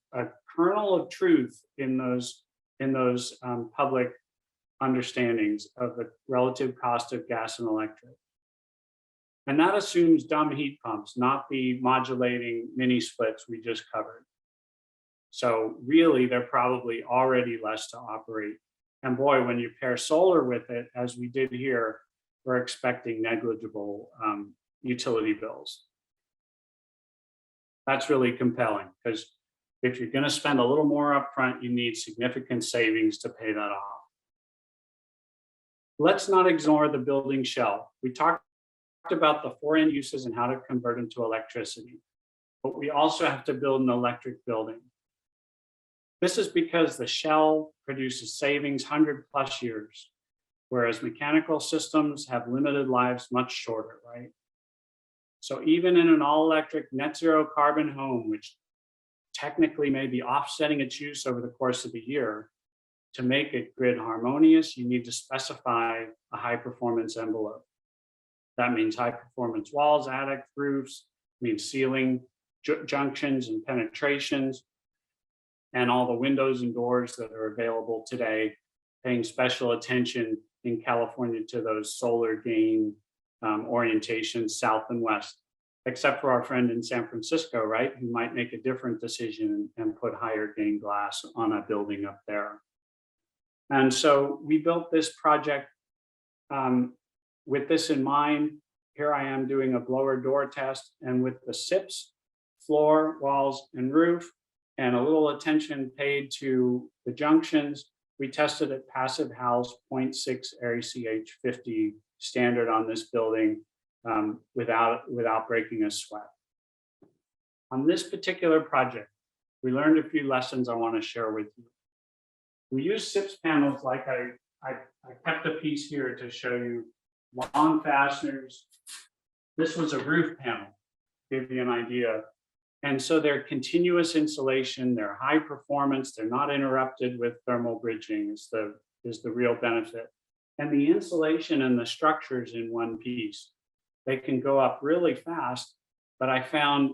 kernel of truth in those public understandings of the relative cost of gas and electric. And that assumes dumb heat pumps, not the modulating mini splits we just covered. So really, they're probably already less to operate. And boy, when you pair solar with it, as we did here, we're expecting negligible utility bills. That's really compelling, because if you're going to spend a little more upfront, you need significant savings to pay that off. Let's not ignore the building shell. We talked about the 4 end uses and how to convert them to electricity, but we also have to build an electric building. This is because the shell produces savings 100+ years, whereas mechanical systems have limited lives much shorter, right? So even in an all-electric net zero carbon home, which technically may be offsetting its use over the course of the year, to make it grid harmonious, you need to specify a high performance envelope. That means high performance walls, attic, roofs, means ceiling, junctions and penetrations, and all the windows and doors that are available today, paying special attention in California to those solar gain orientations, south and west, except for our friend in San Francisco, right, who might make a different decision and put higher gain glass on a building up there. And so we built this project with this in mind. Here I am doing a blower door test, and with the SIPs, floor, walls, and roof, and a little attention paid to the junctions, we tested at Passive House 0.6 ACH 50 standard on this building without breaking a sweat. On this particular project, we learned a few lessons I want to share with you. We use SIPS panels like I kept a piece here to show you long fasteners. This was a roof panel, give you an idea. And so they're continuous insulation, they're high performance, they're not interrupted with thermal bridging is the real benefit. And the insulation and the structures in one piece, they can go up really fast, but I found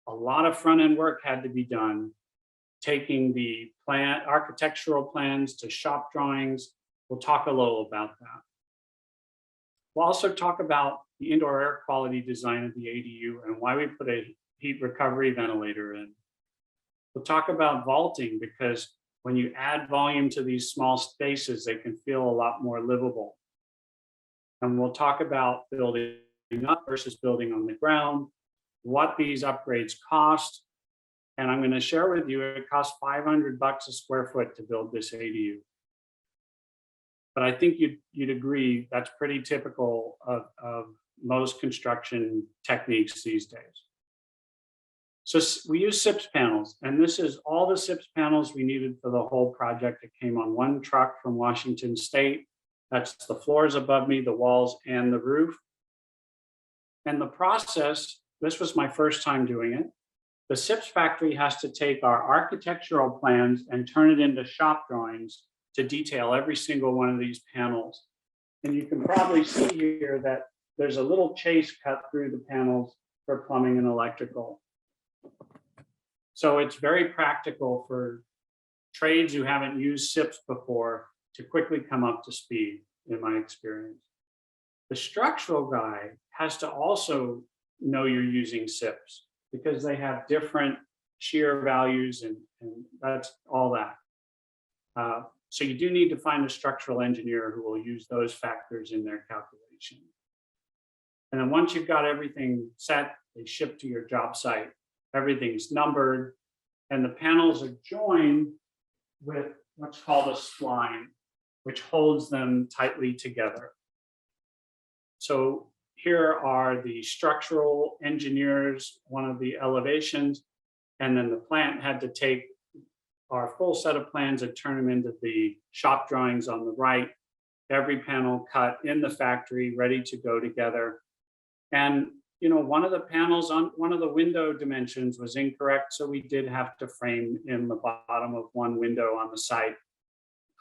a lot of front end work had to be done, taking the architectural plans to shop drawings. We'll talk a little about that. We'll also talk about the indoor air quality design of the ADU and why we put a heat recovery ventilator in. We'll talk about vaulting because when you add volume to these small spaces, they can feel a lot more livable. And we'll talk about building up versus building on the ground, what these upgrades cost. And I'm going to share with you, it costs $500 a square foot to build this ADU. But I think you'd agree that's pretty typical of most construction techniques these days. So we use SIPS panels, and this is all the SIPS panels we needed for the whole project. It came on one truck from Washington State. That's the floors above me, the walls, and the roof. And the process, this was my first time doing it. The SIPS factory has to take our architectural plans and turn it into shop drawings to detail every single one of these panels. And you can probably see here that there's a little chase cut through the panels for plumbing and electrical. So it's very practical for trades who haven't used SIPS before to quickly come up to speed, in my experience. The structural guy has to also know you're using SIPS because they have different shear values and that's all that. So you do need to find a structural engineer who will use those factors in their calculation. And then once you've got everything set, they ship to your job site. Everything's numbered, and the panels are joined with what's called a spline, which holds them tightly together. So here are the structural engineers, one of the elevations, and then the plant had to take our full set of plans and turn them into the shop drawings on the right. Every panel cut in the factory, ready to go together. And you know, one of the panels on one of the window dimensions was incorrect, so we did have to frame in the bottom of one window on the site.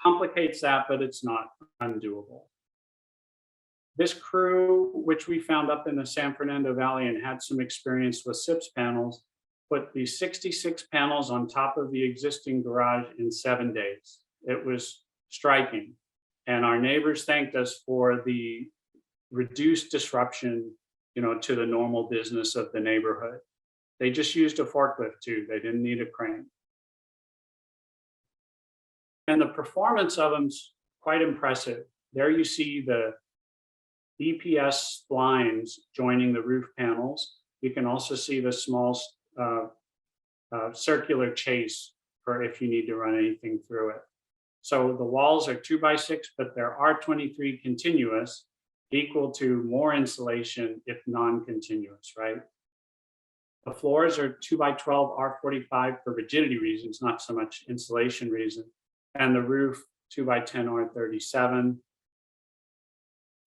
Complicates that, but it's not undoable. This crew, which we found up in the San Fernando Valley and had some experience with SIPS panels, put the 66 panels on top of the existing garage in 7 days. It was striking. And our neighbors thanked us for the reduced disruption, you know, to the normal business of the neighborhood. They just used a forklift too. They didn't need a crane. And the performance of them's quite impressive. There you see the EPS splines joining the roof panels. You can also see the small circular chase for if you need to run anything through it. So the walls are 2x6, but they're R23 continuous, equal to more insulation if non-continuous, right? The floors are 2x12 R45 for rigidity reasons, not so much insulation reason. And the roof 2x10 R37.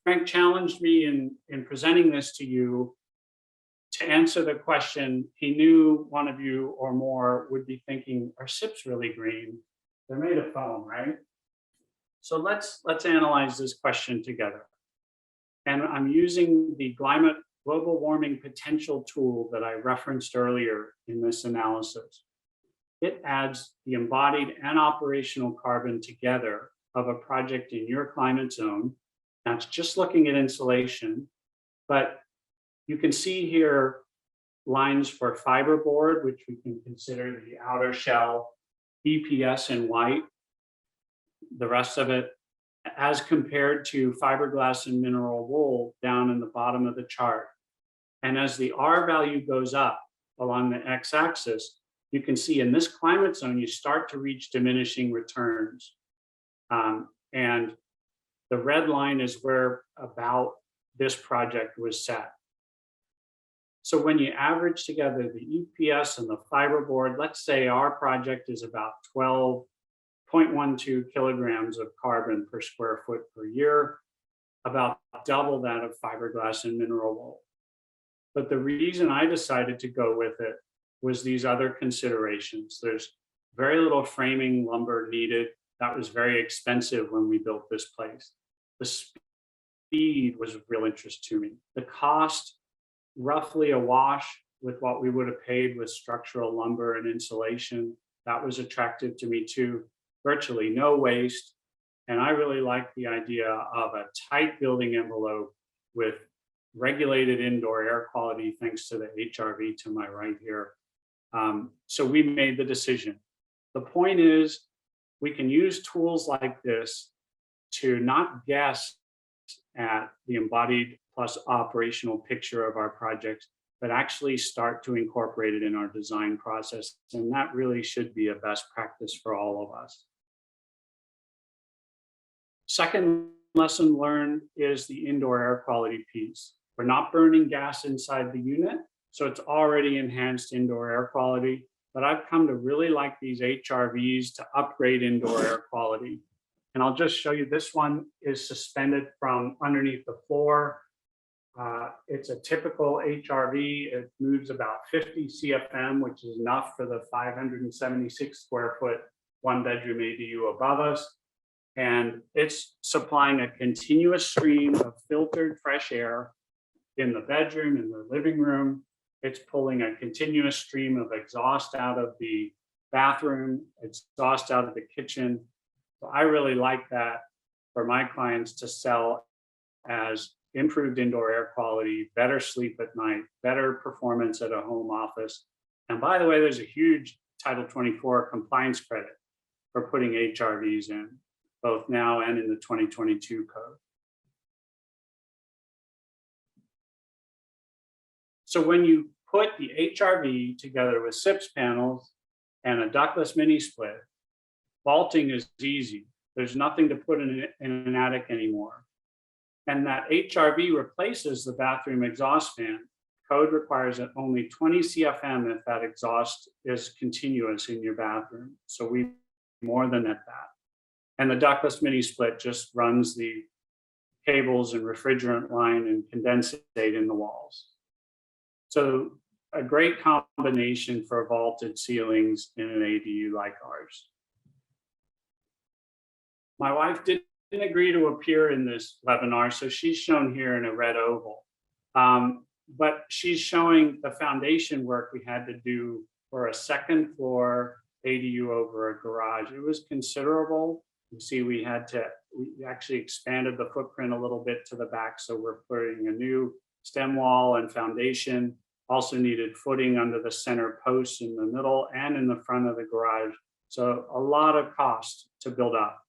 Frank challenged me in presenting this to you to answer the question. He knew one of you or more would be thinking, are SIPs really green? They're made of foam, right? So let's analyze this question together. And I'm using the global warming potential tool that I referenced earlier in this analysis. It adds the embodied and operational carbon together of a project in your climate zone. That's just looking at insulation, but you can see here lines for fiberboard, which we can consider the outer shell, EPS in white, the rest of it, as compared to fiberglass and mineral wool down in the bottom of the chart. And as the R value goes up along the x-axis, you can see in this climate zone, you start to reach diminishing returns. And the red line is where about this project was set. So when you average together the EPS and the fiberboard, let's say our project is about 12.12 kilograms of carbon per square foot per year, about double that of fiberglass and mineral wool. But the reason I decided to go with it was these other considerations. There's very little framing lumber needed. That was very expensive when we built this place. The speed was of real interest to me. The cost, roughly a wash with what we would have paid with structural lumber and insulation. That was attractive to me too. Virtually no waste. And I really like the idea of a tight building envelope with regulated indoor air quality, thanks to the HRV to my right here. So we made the decision. The point is, we can use tools like this to not guess at the embodied plus operational picture of our project, but actually start to incorporate it in our design process. And that really should be a best practice for all of us. Second lesson learned is the indoor air quality piece. We're not burning gas inside the unit, so it's already enhanced indoor air quality. But I've come to really like these HRVs to upgrade indoor air quality. And I'll just show you, this one is suspended from underneath the floor. It's a typical HRV. It moves about 50 CFM, which is enough for the 576 square foot one bedroom ADU above us. And it's supplying a continuous stream of filtered fresh air in the bedroom, in the living room. It's pulling a continuous stream of exhaust out of the bathroom, exhaust out of the kitchen. So I really like that for my clients to sell as improved indoor air quality, better sleep at night, better performance at a home office. And by the way, there's a huge Title 24 compliance credit for putting HRVs in, both now and in the 2022 code. So when you put the HRV together with SIPS panels and a ductless mini split, vaulting is easy. There's nothing to put in an attic anymore. And that HRV replaces the bathroom exhaust fan. Code requires that only 20 CFM if that exhaust is continuous in your bathroom. So we more than that. And the ductless mini split just runs the cables and refrigerant line and condensate in the walls. So a great combination for vaulted ceilings in an ADU like ours. My wife didn't agree to appear in this webinar, so she's shown here in a red oval. But she's showing the foundation work we had to do for a second floor ADU over a garage. It was considerable. You see, we actually expanded the footprint a little bit to the back, so we're putting a new stem wall and foundation. Also needed footing under the center posts in the middle and in the front of the garage. So a lot of cost to build up.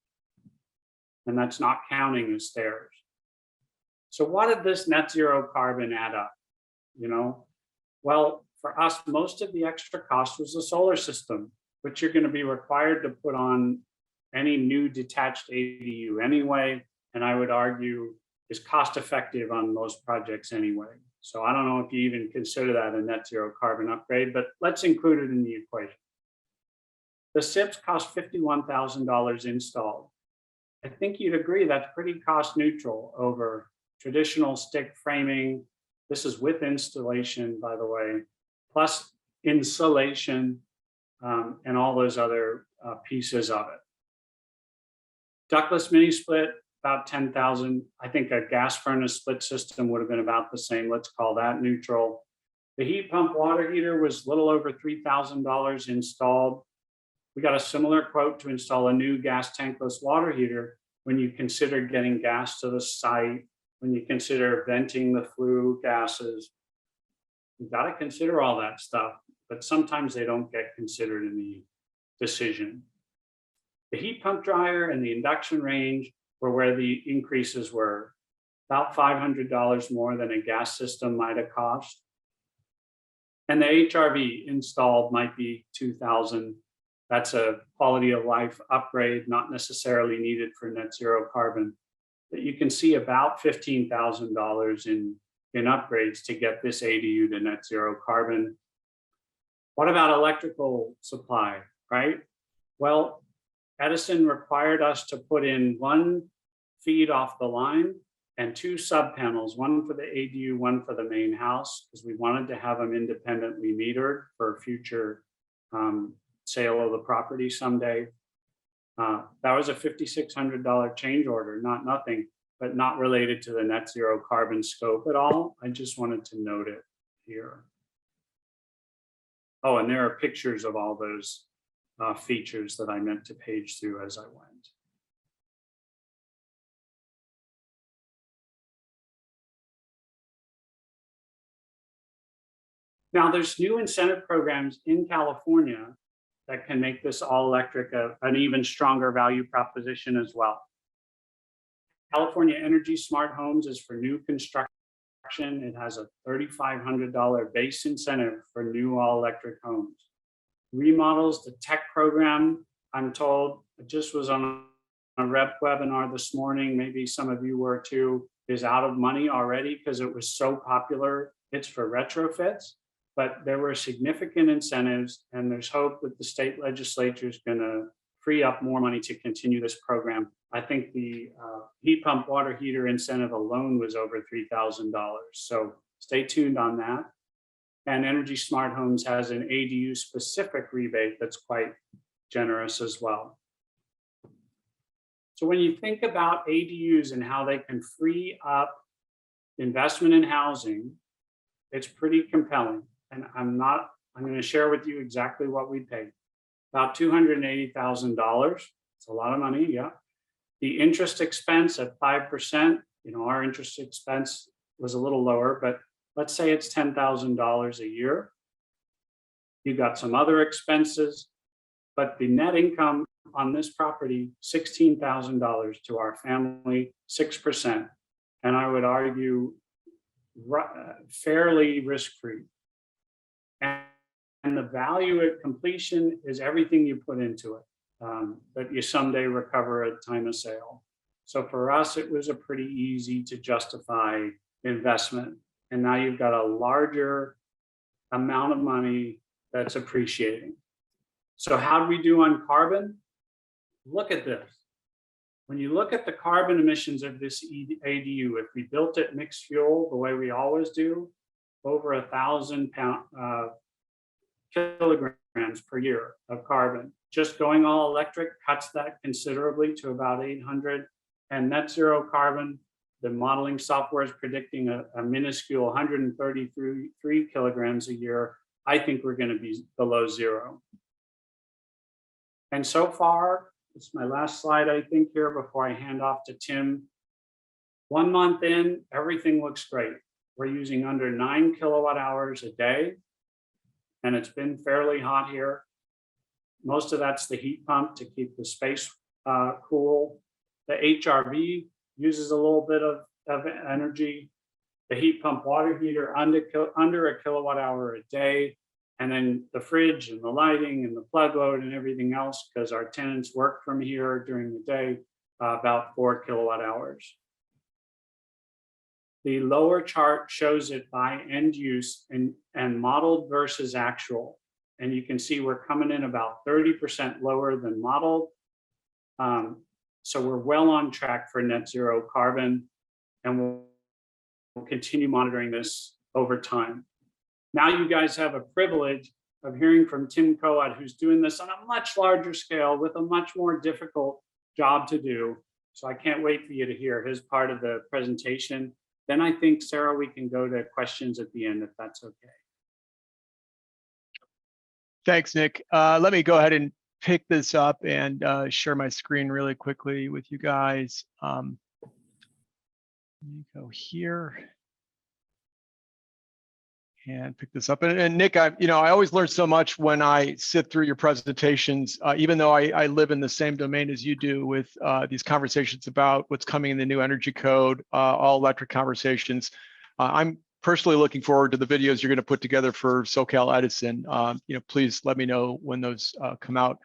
And that's not counting the stairs. So what did this net zero carbon add up? You know, well, for us, most of the extra cost was the solar system, which you're going to be required to put on any new detached ADU anyway, and I would argue is cost effective on most projects anyway. So I don't know if you even consider that a net zero carbon upgrade, but let's include it in the equation. The SIPs cost $51,000 installed. I think you'd agree that's pretty cost neutral over traditional stick framing. This is with installation, by the way, plus insulation and all those other pieces of it. Ductless mini split, about 10,000. I think a gas furnace split system would have been about the same. Let's call that neutral. The heat pump water heater was a little over $3,000 installed. We got a similar quote to install a new gas tankless water heater when you consider getting gas to the site, when you consider venting the flue gases. You've got to consider all that stuff, but sometimes they don't get considered in the decision. The heat pump dryer and the induction range were where the increases were, about $500 more than a gas system might have cost. And the HRV installed might be $2,000. That's a quality of life upgrade, not necessarily needed for net zero carbon. But you can see about $15,000 in upgrades to get this ADU to net zero carbon. What about electrical supply, right? Well, Edison required us to put in one feed off the line and two sub panels, one for the ADU, one for the main house, because we wanted to have them independently metered for future sale of the property someday. That was a $5,600 change order, not nothing, but not related to the net zero carbon scope at all. I just wanted to note it here. Oh, and there are pictures of all those features that I meant to page through as I went. Now, there's new incentive programs in California that can make this all electric an even stronger value proposition as well. California Energy Smart Homes is for new construction. It has a $3,500 base incentive for new all electric homes. Remodels, the tech program, I'm told, it just was on a rep webinar this morning, maybe some of you were too, is out of money already because it was so popular. It's for retrofits, but there were significant incentives, and there's hope that the state legislature is going to free up more money to continue this program. I think the heat pump water heater incentive alone was over $3,000. So stay tuned on that. And Energy Smart Homes has an ADU specific rebate that's quite generous as well. So when you think about ADUs and how they can free up investment in housing, it's pretty compelling. And I'm going to share with you exactly what we paid. About $280,000. It's a lot of money, yeah. The interest expense at 5%, our interest expense was a little lower, but let's say it's $10,000 a year. You got some other expenses, but the net income on this property, $16,000 to our family, 6%. And I would argue fairly risk-free. And the value at completion is everything you put into it that you someday recover at time of sale. So for us, it was a pretty easy to justify investment. And now you've got a larger amount of money that's appreciating. So how do we do on carbon? Look at this. When you look at the carbon emissions of this ADU, if we built it mixed fuel the way we always do, over 1,000 kilograms per year of carbon. Just going all electric cuts that considerably to about 800. And net zero carbon, the modeling software is predicting a minuscule 133 kilograms a year. I think we're going to be below zero. And so far, it's my last slide, I think, here before I hand off to Tim. 1 month in, everything looks great. We're using under 9 kilowatt hours a day, and it's been fairly hot here. Most of that's the heat pump to keep the space cool. The HRV uses a little bit of energy. The heat pump water heater under a kilowatt hour a day. And then the fridge and the lighting and the plug load and everything else, because our tenants work from here during the day, about 4 kilowatt hours. The lower chart shows it by end use and modeled versus actual. And you can see we're coming in about 30% lower than modeled. So we're well on track for net zero carbon, and we'll continue monitoring this over time. Now you guys have a privilege of hearing from Tim Coad, who's doing this on a much larger scale with a much more difficult job to do. So I can't wait for you to hear his part of the presentation. Then I think, Sarah, we can go to questions at the end, if that's okay. Thanks, Nick. Let me go ahead and pick this up and share my screen really quickly with you guys. Let me go here and pick this up. And Nick, I always learn so much when I sit through your presentations, even though I live in the same domain as you do with these conversations about what's coming in the new energy code, all electric conversations. I'm personally looking forward to the videos you're going to put together for SoCal Edison. Please let me know when those come out.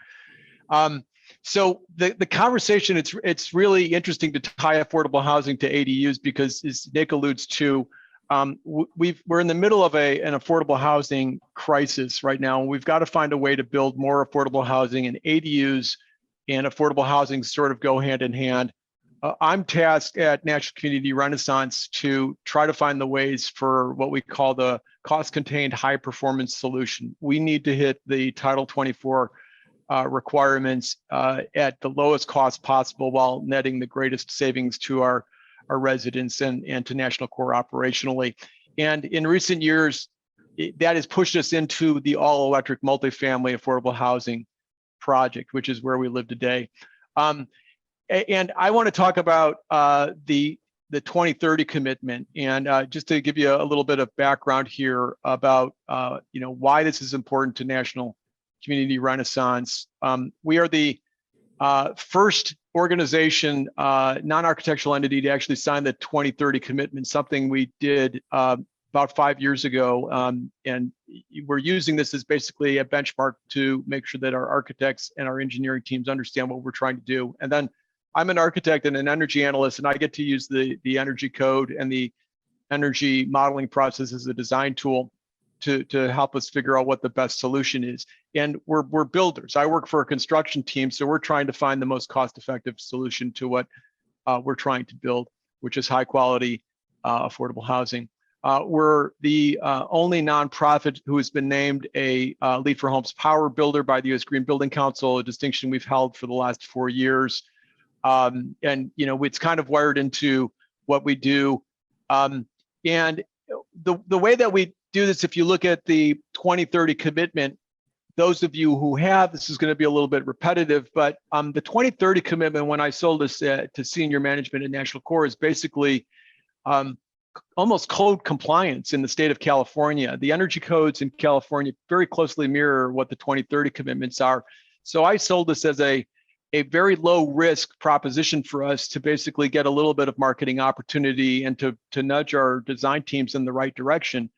So the conversation, it's really interesting to tie affordable housing to ADUs because, as Nick alludes to, we're in the middle of an affordable housing crisis right now. We've got to find a way to build more affordable housing, and ADUs and affordable housing sort of go hand in hand. I'm tasked at National Community Renaissance to try to find the ways for what we call the cost-contained high-performance solution. We need to hit the Title 24 requirements at the lowest cost possible while netting the greatest savings to our residents and to National Core operationally. And in recent years, that has pushed us into the all-electric multifamily affordable housing project, which is where we live today. And I want to talk about the 2030 commitment, and just to give you a little bit of background here about why this is important to National Community Renaissance. We are the first organization, non-architectural entity, to actually sign the 2030 commitment, something we did about 5 years ago. And we're using this as basically a benchmark to make sure that our architects and our engineering teams understand what we're trying to do. And then I'm an architect and an energy analyst, and I get to use the energy code and the energy modeling process as a design tool to help us figure out what the best solution is. And we're builders. I work for a construction team, so we're trying to find the most cost-effective solution to what we're trying to build, which is high-quality, affordable housing. We're the only nonprofit who has been named a Lead for Homes Power Builder by the U.S. Green Building Council, a distinction we've held for the last 4 years. And it's kind of wired into what we do. And the way that we do this, if you look at the 2030 commitment, those of you who have, this is going to be a little bit repetitive, but the 2030 commitment, when I sold this to senior management at National Core, is basically almost code compliance in the state of California. The energy codes in California very closely mirror what the 2030 commitments are. So I sold this as a very low risk proposition for us to basically get a little bit of marketing opportunity and to nudge our design teams in the right direction.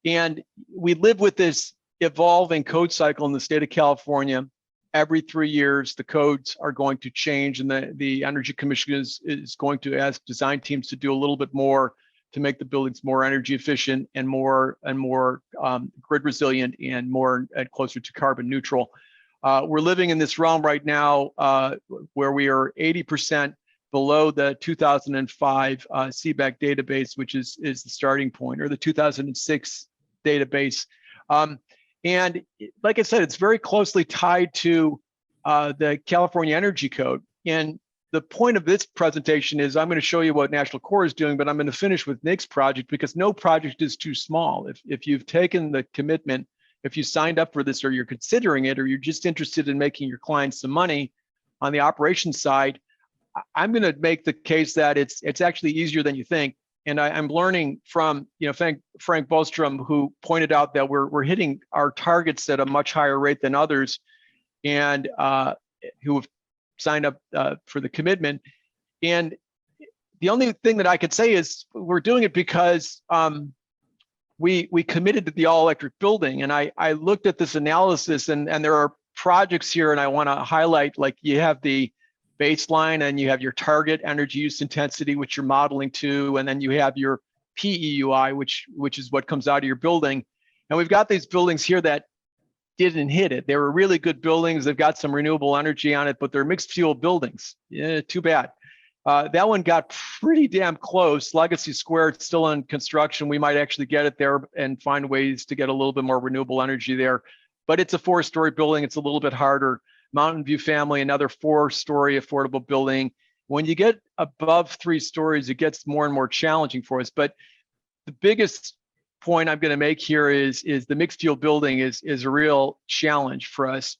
And we live with this evolving code cycle in the state of California. Every 3 years, the codes are going to change, and the Energy Commission is going to ask design teams to do a little bit more to make the buildings more energy efficient and more grid resilient and more and closer to carbon neutral. We're living in this realm right now where we are 80% below the 2005 CBAC database, which is the starting point, or the 2006 database. And like I said, it's very closely tied to the California Energy Code. And the point of this presentation is I'm going to show you what National Core is doing, but I'm going to finish with Nick's project because no project is too small. If you've taken the commitment, if you signed up for this, or you're considering it, or you're just interested in making your clients some money on the operations side, I'm going to make the case that it's actually easier than you think. And I'm learning from Frank Bostrom, who pointed out that we're hitting our targets at a much higher rate than others, and who have signed up for the commitment. And the only thing that I could say is we're doing it because we committed to the all-electric building. And I looked at this analysis, and there are projects here, and I want to highlight, like, you have the baseline and you have your target energy use intensity, which you're modeling to, and then you have your PEUI, which is what comes out of your building. And we've got these buildings here that didn't hit it. They were really good buildings. They've got some renewable energy on it, but they're mixed fuel buildings. Yeah, too bad. That one got pretty damn close. Legacy Square, it's still in construction. We might actually get it there and find ways to get a little bit more renewable energy there. But it's a 4-story building. It's a little bit harder. Mountain View Family, another 4-story affordable building. When you get above 3 stories, it gets more and more challenging for us. But the biggest point I'm going to make here is the mixed fuel building is a real challenge for us.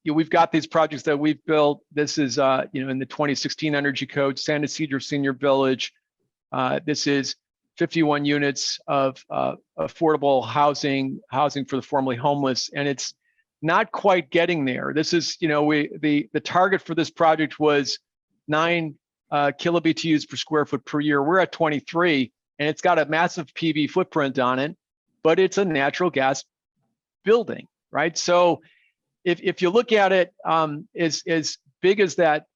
We've got these projects that we've built. This is in the 2016 Energy Code, San Ysidro Senior Village. This is 51 units of affordable housing for the formerly homeless, and it's not quite getting there. This is, the target for this project was 9 kilobtu's per square foot per year. We're at 23. And it's got a massive PV footprint on it, but it's a natural gas building, right? So if you look at it, as big as that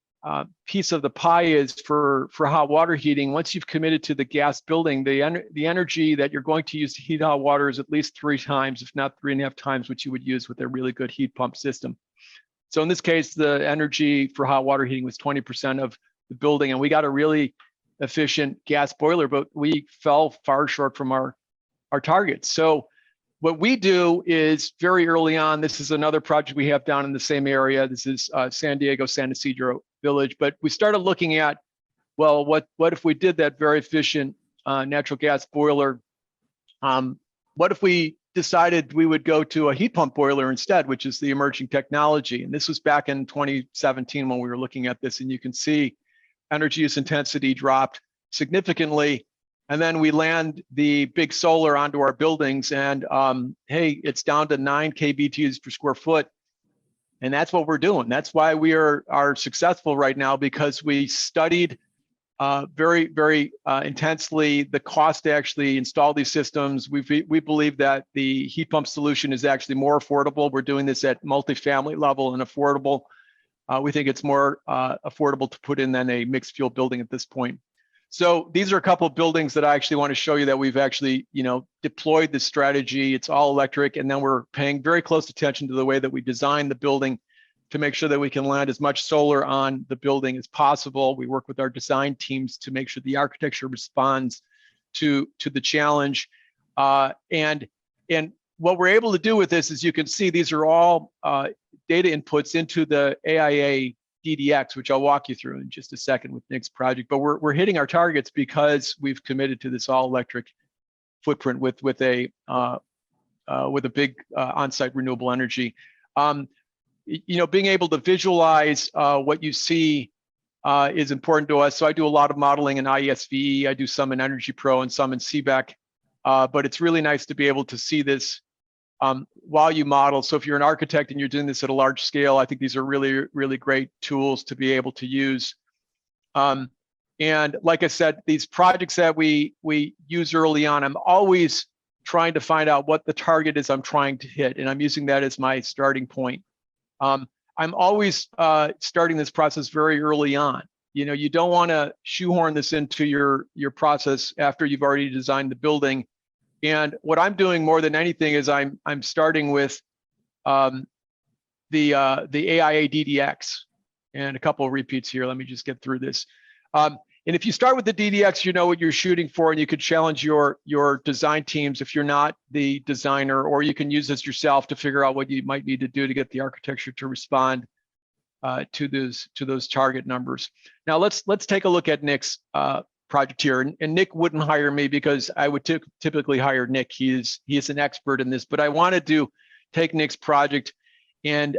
piece of the pie is for hot water heating, once you've committed to the gas building, the energy that you're going to use to heat hot water is at least 3 times, if not 3.5 times, what you would use with a really good heat pump system. So in this case, the energy for hot water heating was 20% of the building, and we got a really efficient gas boiler, but we fell far short from our targets. So what we do is very early on, this is another project we have down in the same area. This is San Diego, San Ysidro Village. But we started looking at, well, what if we did that very efficient natural gas boiler? What if we decided we would go to a heat pump boiler instead, which is the emerging technology? And this was back in 2017 when we were looking at this, and you can see energy use intensity dropped significantly. And then we land the big solar onto our buildings, and hey, it's down to 9 kBTUs per square foot. And that's what we're doing. That's why we are successful right now, because we studied very, very intensely the cost to actually install these systems. We believe that the heat pump solution is actually more affordable. We're doing this at multifamily level and affordable. We think it's more affordable to put in than a mixed fuel building at this point. So these are a couple of buildings that I actually want to show you that we've actually, deployed this strategy. It's all electric, and then we're paying very close attention to the way that we design the building to make sure that we can land as much solar on the building as possible. We work with our design teams to make sure the architecture responds to the challenge. And what we're able to do with this is, you can see these are all data inputs into the AIA DDX, which I'll walk you through in just a second with Nick's project. But we're hitting our targets because we've committed to this all-electric footprint with a big on-site renewable energy. Being able to visualize what you see is important to us. So I do a lot of modeling in IESVE. I do some in Energy Pro and some in CBEC. But it's really nice to be able to see this while you model. So if you're an architect and you're doing this at a large scale, I think these are really, really great tools to be able to use. And like I said, these projects that we use early on, I'm always trying to find out what the target is I'm trying to hit, and I'm using that as my starting point. I'm always starting this process very early on. You don't want to shoehorn this into your process after you've already designed the building. And what I'm doing more than anything is I'm starting with the AIA DDX, and a couple of repeats here. Let me just get through this. And if you start with the DDX, you know what you're shooting for, and you could challenge your design teams if you're not the designer, or you can use this yourself to figure out what you might need to do to get the architecture to respond to those target numbers. Now let's take a look at Nick's project here. And Nick wouldn't hire me because I would typically hire Nick. He is an expert in this, but I wanted to take Nick's project and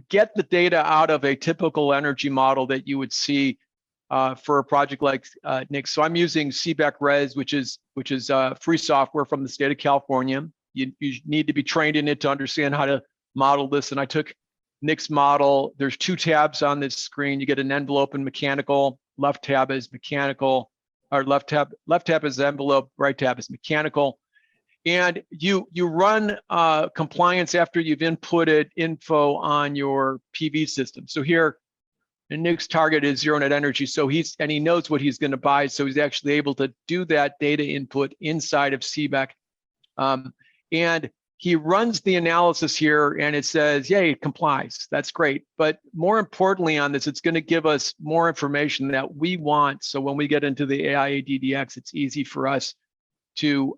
get the data out of a typical energy model that you would see for a project like Nick. So I'm using CBEC Res, which is free software from the state of California. You need to be trained in it to understand how to model this. And I took Nick's model. There's 2 tabs on this screen. You get an envelope and mechanical. Left tab is mechanical, or left tab is envelope, right tab is mechanical. And you run compliance after you've inputted info on your PV system. So here, and Nick's target is zero net energy. So he knows what he's going to buy. So he's actually able to do that data input inside of CBEC. And he runs the analysis here and it says, yeah, it complies. That's great. But more importantly on this, it's going to give us more information that we want. So when we get into the AIA-DDX, it's easy for us to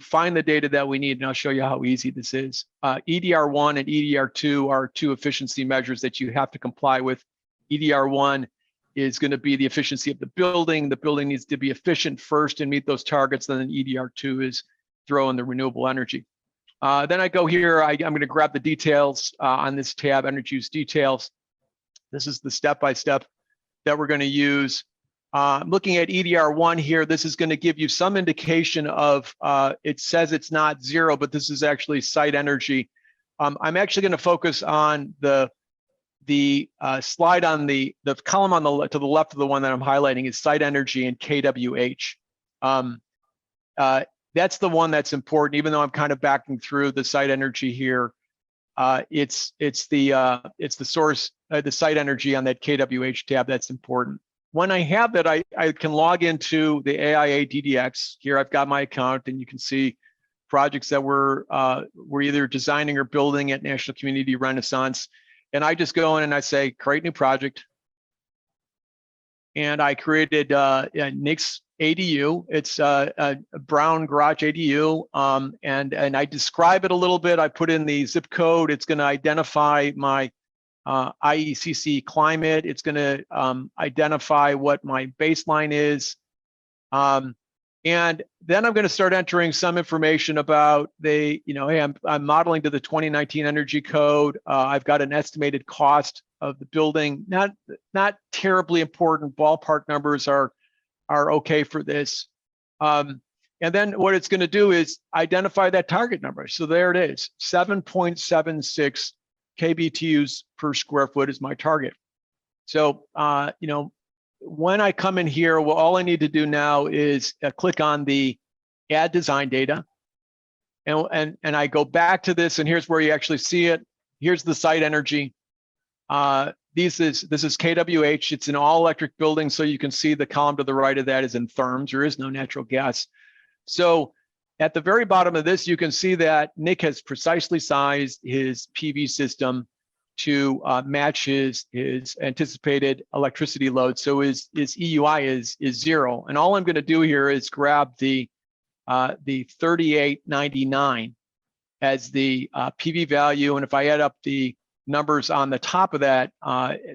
find the data that we need. And I'll show you how easy this is. EDR1 and EDR2 are two efficiency measures that you have to comply with. EDR1 is going to be the efficiency of the building. The building needs to be efficient first and meet those targets. And then EDR2 is throw in the renewable energy. Then I go here, I'm going to grab the details on this tab, energy use details. This is the step-by-step that we're going to use. Looking at EDR1 here, this is going to give you some indication of, it says it's not zero, but this is actually site energy. I'm actually going to focus on the slide on the column on to the left of the one that I'm highlighting is site energy and kWh. That's the one that's important, even though I'm kind of backing through the site energy here. It's the source, the site energy on that kWh tab that's important. When I have that, I can log into the AIA DDX. Here I've got my account, and you can see projects that we're either designing or building at National Community Renaissance. And I just go in and I say, create new project. And I created Nick's ADU. It's a brown garage ADU. And I describe it a little bit. I put in the zip code. It's going to identify my IECC climate. It's going to identify what my baseline is. And then I'm going to start entering some information about hey, I'm modeling to the 2019 energy code. I've got an estimated cost of the building. Not terribly important. Ballpark numbers are okay for this. And then what it's going to do is identify that target number. So there it is, 7.76 kBTUs per square foot is my target. So, when I come in here, well, all I need to do now is click on the add design data. And I go back to this, and here's where you actually see it. Here's the site energy. This is kWh. It's an all electric building. So you can see the column to the right of that is in therms. There is no natural gas. So at the very bottom of this, you can see that Nick has precisely sized his PV system to match his anticipated electricity load. So his EUI is zero. And all I'm going to do here is grab the 3899 as the PV value. And if I add up the numbers on the top of that,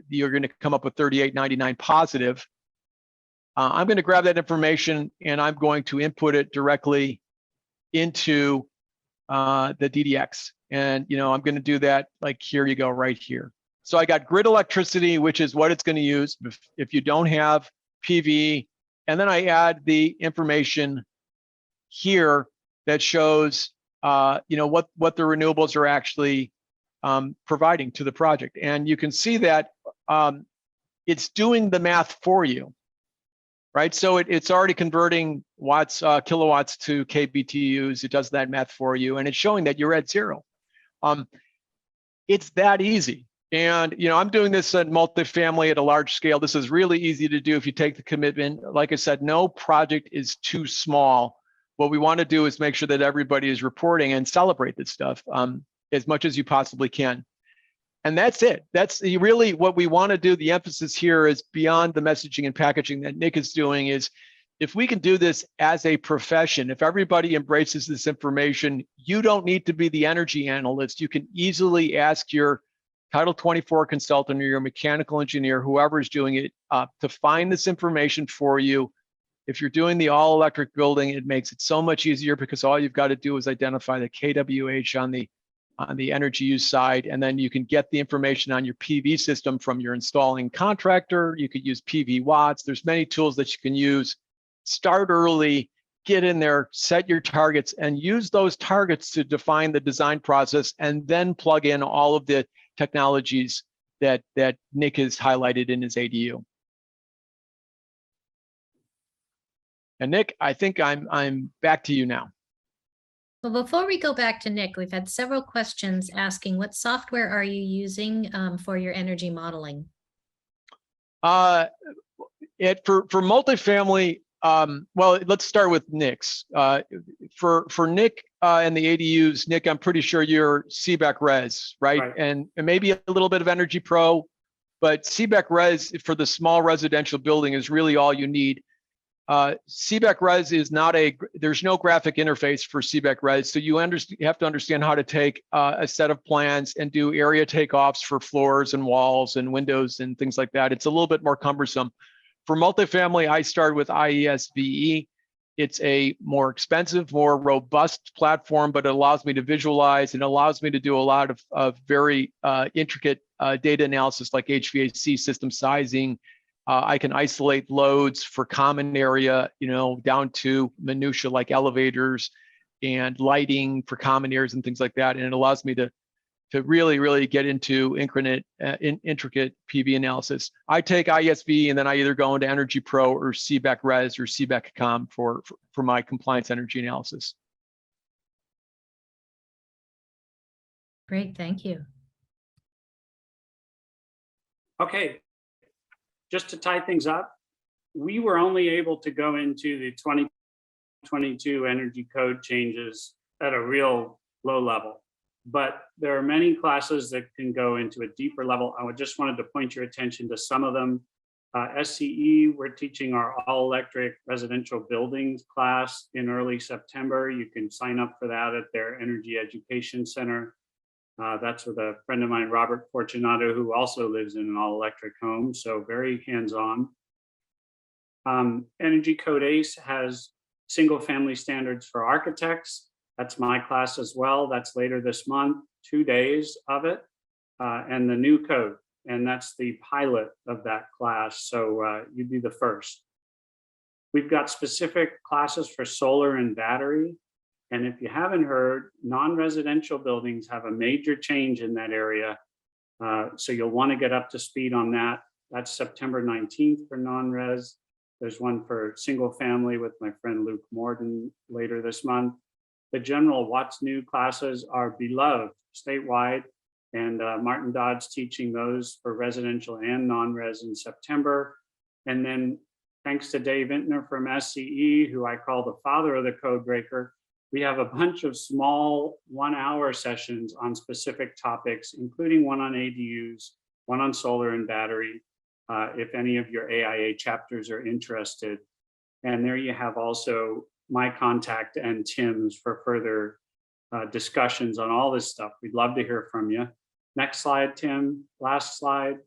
you're going to come up with 3899 positive. I'm going to grab that information and I'm going to input it directly into the DDX. And I'm going to do that like here you go, right here. So I got grid electricity, which is what it's going to use if you don't have PV. And then I add the information here that shows what the renewables are actually providing to the project. And you can see that it's doing the math for you, right? So it's already converting kilowatts to kBTUs. It does that math for you, and it's showing that you're at zero. It's that easy. And I'm doing this at multifamily at a large scale. This is really easy to do if you take the commitment. Like I said, no project is too small. What we want to do is make sure that everybody is reporting and celebrate this stuff as much as you possibly can. And that's it. That's really what we want to do. The emphasis here is beyond the messaging and packaging that Nick is doing is if we can do this as a profession, if everybody embraces this information, you don't need to be the energy analyst. You can easily ask your Title 24 consultant or your mechanical engineer, whoever is doing it, to find this information for you. If you're doing the all electric building, it makes it so much easier because all you've got to do is identify the kWh on the energy use side, and then you can get the information on your PV system from your installing contractor. You could use PV watts. There's many tools that you can use. Start early, get in there, set your targets, and use those targets to define the design process, and then plug in all of the technologies that Nick has highlighted in his ADU. And Nick, I think I'm back to you now. Well, before we go back to Nick, we've had several questions asking what software are you using for your energy modeling? For multifamily, well, let's start with Nick's. For Nick and the ADUs, Nick, I'm pretty sure you're CBEC Res, right? Right. And maybe a little bit of Energy Pro, but CBEC Res for the small residential building is really all you need. CBEC Res is not there's no graphic interface for CBEC Res. So you have to understand how to take a set of plans and do area takeoffs for floors and walls and windows and things like that. It's a little bit more cumbersome. For multifamily, I started with IESVE. It's a more expensive, more robust platform, but it allows me to visualize and allows me to do a lot of very intricate data analysis like HVAC system sizing. I can isolate loads for common area, down to minutia like elevators and lighting for common areas and things like that. And it allows me to really, really get into intricate PV analysis. I take ISV and then I either go into Energy Pro or CBEC Res or CBEC Com for my compliance energy analysis. Great, thank you. Okay, just to tie things up, we were only able to go into the 2022 energy code changes at a real low level, but there are many classes that can go into a deeper level. I just wanted to point your attention to some of them. SCE, we're teaching our all-electric residential buildings class in early September. You can sign up for that at their Energy Education Center. That's with a friend of mine, Robert Fortunato, who also lives in an all-electric home, so very hands-on. Energy Code ACE has single-family standards for architects. That's my class as well. That's later this month, 2 days of it, and the new code. And that's the pilot of that class, so you'd be the first. We've got specific classes for solar and battery. And if you haven't heard, non-residential buildings have a major change in that area. So you'll want to get up to speed on that. That's September 19th for non-res. There's one for single family with my friend Luke Morden later this month. The general What's New classes are beloved statewide, and Martin Dodd's teaching those for residential and non-res in September. And then thanks to Dave Intner from SCE, who I call the father of the code breaker, we have a bunch of small 1-hour sessions on specific topics, including one on ADUs, one on solar and battery, if any of your AIA chapters are interested. And there you have also my contact and Tim's for further discussions on all this stuff. We'd love to hear from you. Next slide, Tim, last slide.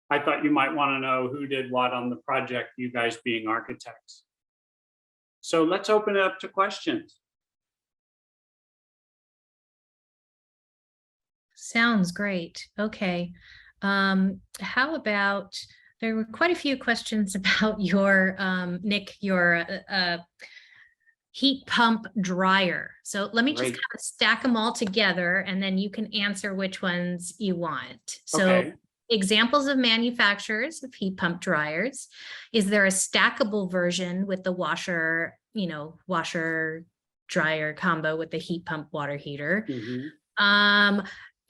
I thought you might want to know who did what on the project, you guys being architects. So let's open it up to questions. Sounds great. Okay. How about, there were quite a few questions about your, Nick, your heat pump dryer. So let me just Great. kind of stack them all together and then you can answer which ones you want. So Okay. examples of manufacturers of heat pump dryers. Is there a stackable version with the washer, washer dryer combo with the heat pump water heater? Mm-hmm.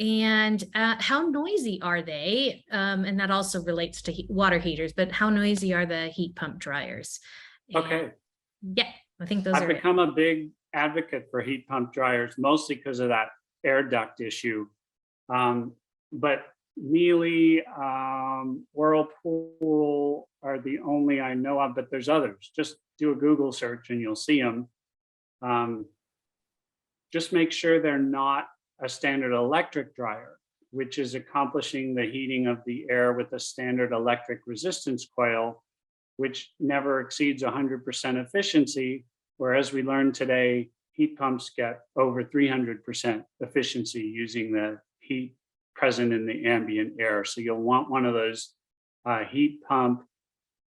And how noisy are they? And that also relates to water heaters, but how noisy are the heat pump dryers? Okay. Yeah, I think those I've are it. become a big advocate for heat pump dryers, mostly because of that air duct issue. But Miele, Whirlpool are the only I know of, but there's others. Just do a Google search and you'll see them. Just make sure they're not a standard electric dryer, which is accomplishing the heating of the air with a standard electric resistance coil, which never exceeds 100% efficiency. Whereas we learned today, heat pumps get over 300% efficiency using the heat present in the ambient air. So you'll want one of those heat pump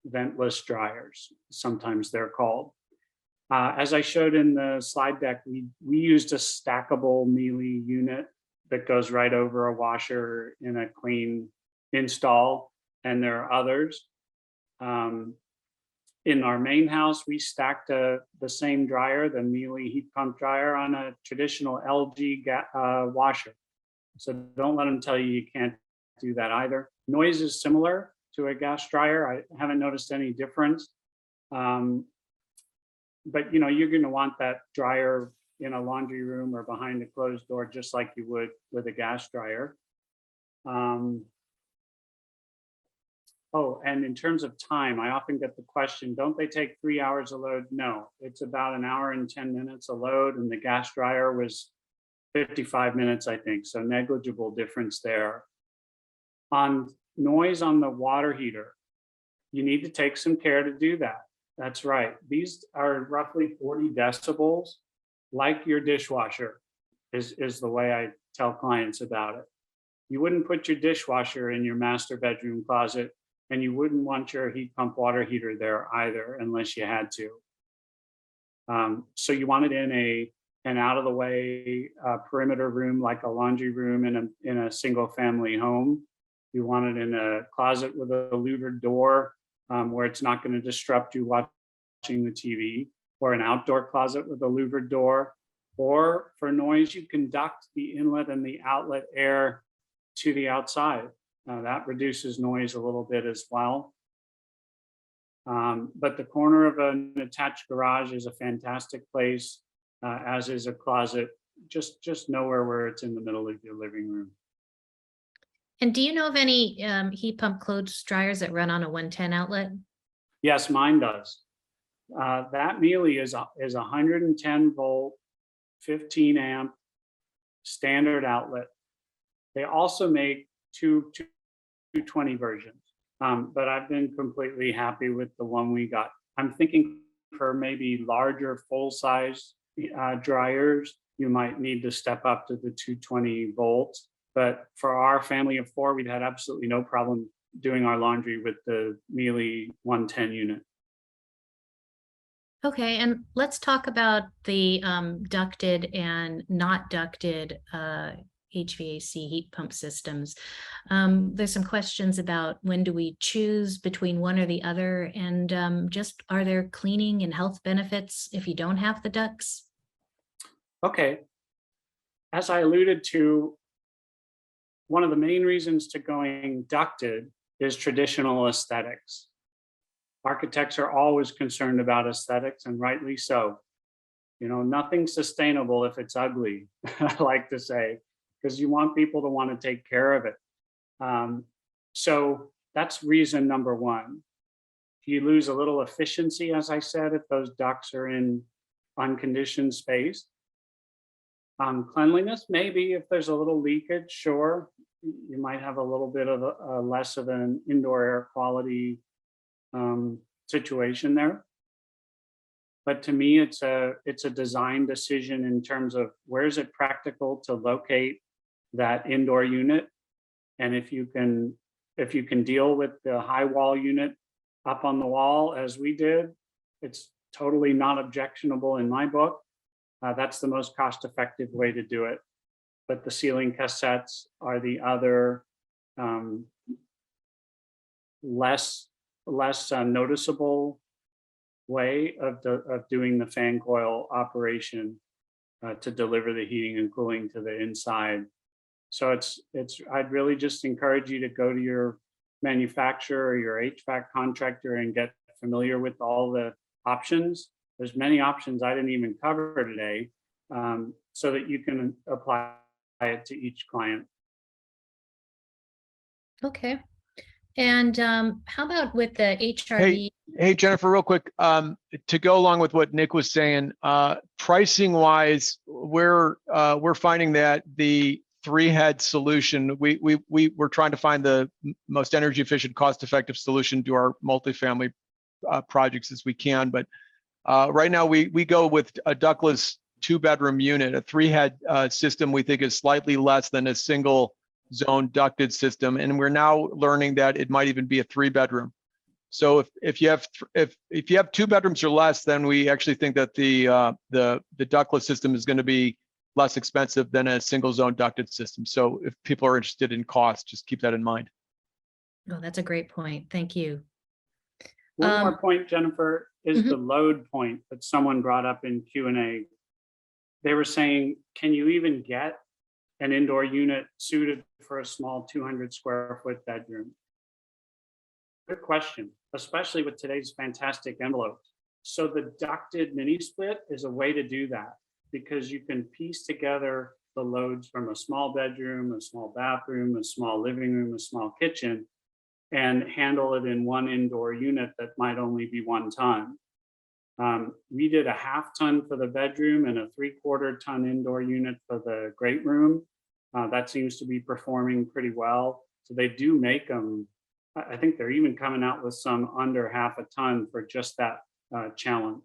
ventless dryers, sometimes they're called. As I showed in the slide deck, we used a stackable Miele unit that goes right over a washer in a clean install, and there are others. In our main house, we stacked the same dryer, the Miele heat pump dryer, on a traditional LG washer. So don't let them tell you you can't do that either. Noise is similar to a gas dryer. I haven't noticed any difference. But you're going to want that dryer in a laundry room or behind a closed door, just like you would with a gas dryer. Oh, and in terms of time, I often get the question, don't they take 3 hours a load? No, it's about an hour and 10 minutes a load, and the gas dryer was 55 minutes, I think, so negligible difference there. On noise on the water heater, you need to take some care to do that. That's right. These are roughly 40 decibels, like your dishwasher, is the way I tell clients about it. You wouldn't put your dishwasher in your master bedroom closet, and you wouldn't want your heat pump water heater there either, unless you had to. So you want it in an out of the way perimeter room, like a laundry room in a single family home. You want it in a closet with a louvered door, where it's not going to disrupt you watching the TV, or an outdoor closet with a louvered door. Or for noise, you can duct the inlet and the outlet air to the outside. That reduces noise a little bit as well. But the corner of an attached garage is a fantastic place, as is a closet, just nowhere where it's in the middle of your living room. And do you know of any heat pump clothes dryers that run on a 110 outlet? Yes, mine does. That Miele is 110 volt, 15 amp standard outlet. They also make 220 versions, but I've been completely happy with the one we got. I'm thinking for maybe larger full size dryers, you might need to step up to the 220 volts. But for our family of 4, we'd had absolutely no problem doing our laundry with the Miele 110 unit. Okay, and let's talk about the ducted and not ducted HVAC heat pump systems. There's some questions about when do we choose between one or the other, and just are there cleaning and health benefits if you don't have the ducts? Okay, as I alluded to, one of the main reasons to going ducted is traditional aesthetics. Architects are always concerned about aesthetics, and rightly so. Nothing's sustainable if it's ugly, I like to say, because you want people to want to take care of it. So that's reason number one. You lose a little efficiency, as I said, if those ducts are in unconditioned space. Cleanliness, maybe if there's a little leakage, sure, you might have a little bit of a less of an indoor air quality situation there. But to me, it's a design decision in terms of where is it practical to locate that indoor unit, and if you can deal with the high wall unit up on the wall as we did, it's totally not objectionable in my book. That's the most cost-effective way to do it. But the ceiling cassettes are the other less noticeable way of doing the fan coil operation to deliver the heating and cooling to the inside. So I'd really just encourage you to go to your manufacturer or your HVAC contractor and get familiar with all the options. There's many options I didn't even cover today, so that you can apply it to each client. Okay. And how about with the HRV? Hey, Jennifer, real quick, to go along with what Nick was saying, pricing wise, we're finding that the 3-head solution, we're trying to find the most energy efficient, cost effective solution to our multifamily projects as we can. But right now we go with a ductless 2-bedroom unit. A 3-head system we think is slightly less than a single zone ducted system, and we're now learning that it might even be a 3-bedroom. So if you have 2 bedrooms or less, then we actually think that the ductless system is going to be less expensive than a single zone ducted system. So if people are interested in cost, just keep that in mind. Oh, that's a great point. Thank you. One more Um, point, Jennifer, is Mhm. the load point that someone brought up in Q&A. They were saying, can you even get an indoor unit suited for a small 200 square foot bedroom? Good question, especially with today's fantastic envelopes. So the ducted mini split is a way to do that, because you can piece together the loads from a small bedroom, a small bathroom, a small living room, a small kitchen, and handle it in one indoor unit that might only be 1 ton. We did a 1/2 ton for the bedroom and a 3/4 ton indoor unit for the great room. That seems to be performing pretty well. So they do make them. I think they're even coming out with some under 1/2 ton for just that challenge.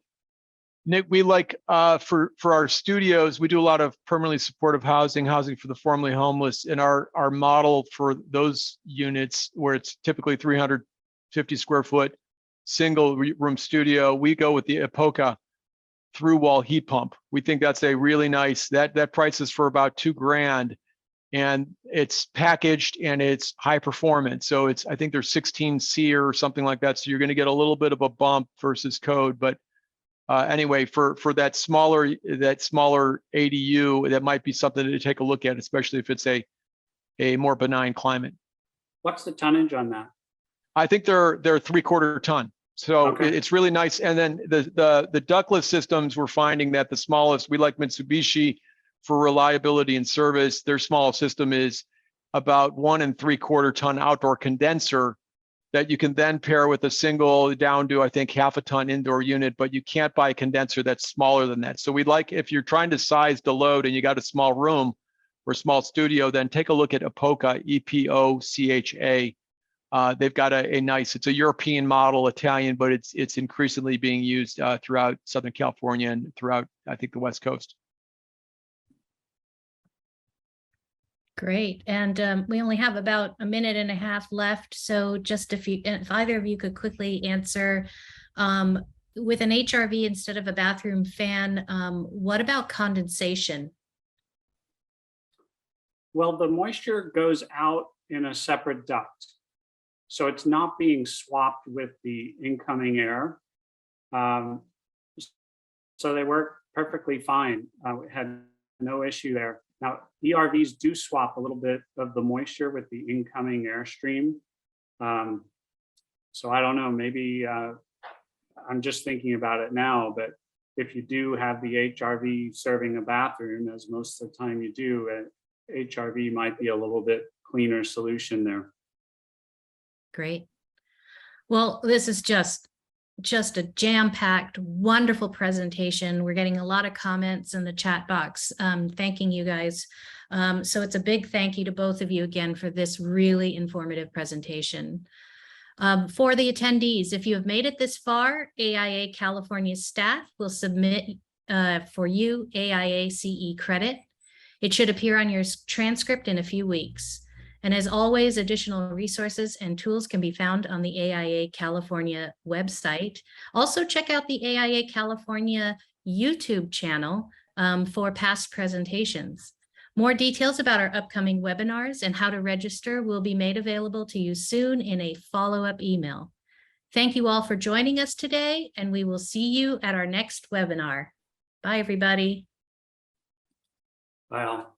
Nick, we like for our studios, we do a lot of permanently supportive housing for the formerly homeless. And our model for those units, where it's typically 350 square foot single room studio, we go with the Epoca through wall heat pump. We think that's a really nice, that price is for about $2,000, and it's packaged and it's high performance. So it's, I think there's 16 SEER or something like that. So you're going to get a little bit of a bump versus code, but anyway, for that smaller ADU, that might be something to take a look at, especially if it's a more benign climate. What's the tonnage on that? I think they're 3/4 ton. So Okay. it's really nice. And then the ductless systems, we're finding that the smallest, we like Mitsubishi for reliability and service. Their smallest system is about 1 3/4 ton outdoor condenser that you can then pair with a single down to, I think, 1/2 ton indoor unit, but you can't buy a condenser that's smaller than that. So we'd like, if you're trying to size the load and you got a small room or small studio, then take a look at Epoca, EPOCHA. They've got a nice, it's a European model, Italian, but it's increasingly being used throughout Southern California and throughout, I think, the West Coast. Great. And we only have about 1.5 minutes left. So just if either of you could quickly answer, with an HRV instead of a bathroom fan, what about condensation? Well, the moisture goes out in a separate duct. So it's not being swapped with the incoming air. So they work perfectly fine. We had no issue there. Now, ERVs do swap a little bit of the moisture with the incoming airstream. So I don't know, maybe I'm just thinking about it now, but if you do have the HRV serving a bathroom, as most of the time you do, HRV might be a little bit cleaner solution there. Great. Well, this is just a jam-packed, wonderful presentation. We're getting a lot of comments in the chat box, thanking you guys. So it's a big thank you to both of you again for this really informative presentation. For the attendees, if you have made it this far, AIA California staff will submit for you AIA CE credit. It should appear on your transcript in a few weeks. And as always, additional resources and tools can be found on the AIA California website. Also, check out the AIA California YouTube channel for past presentations. More details about our upcoming webinars and how to register will be made available to you soon in a follow-up email. Thank you all for joining us today, and we will see you at our next webinar. Bye, everybody. Bye all.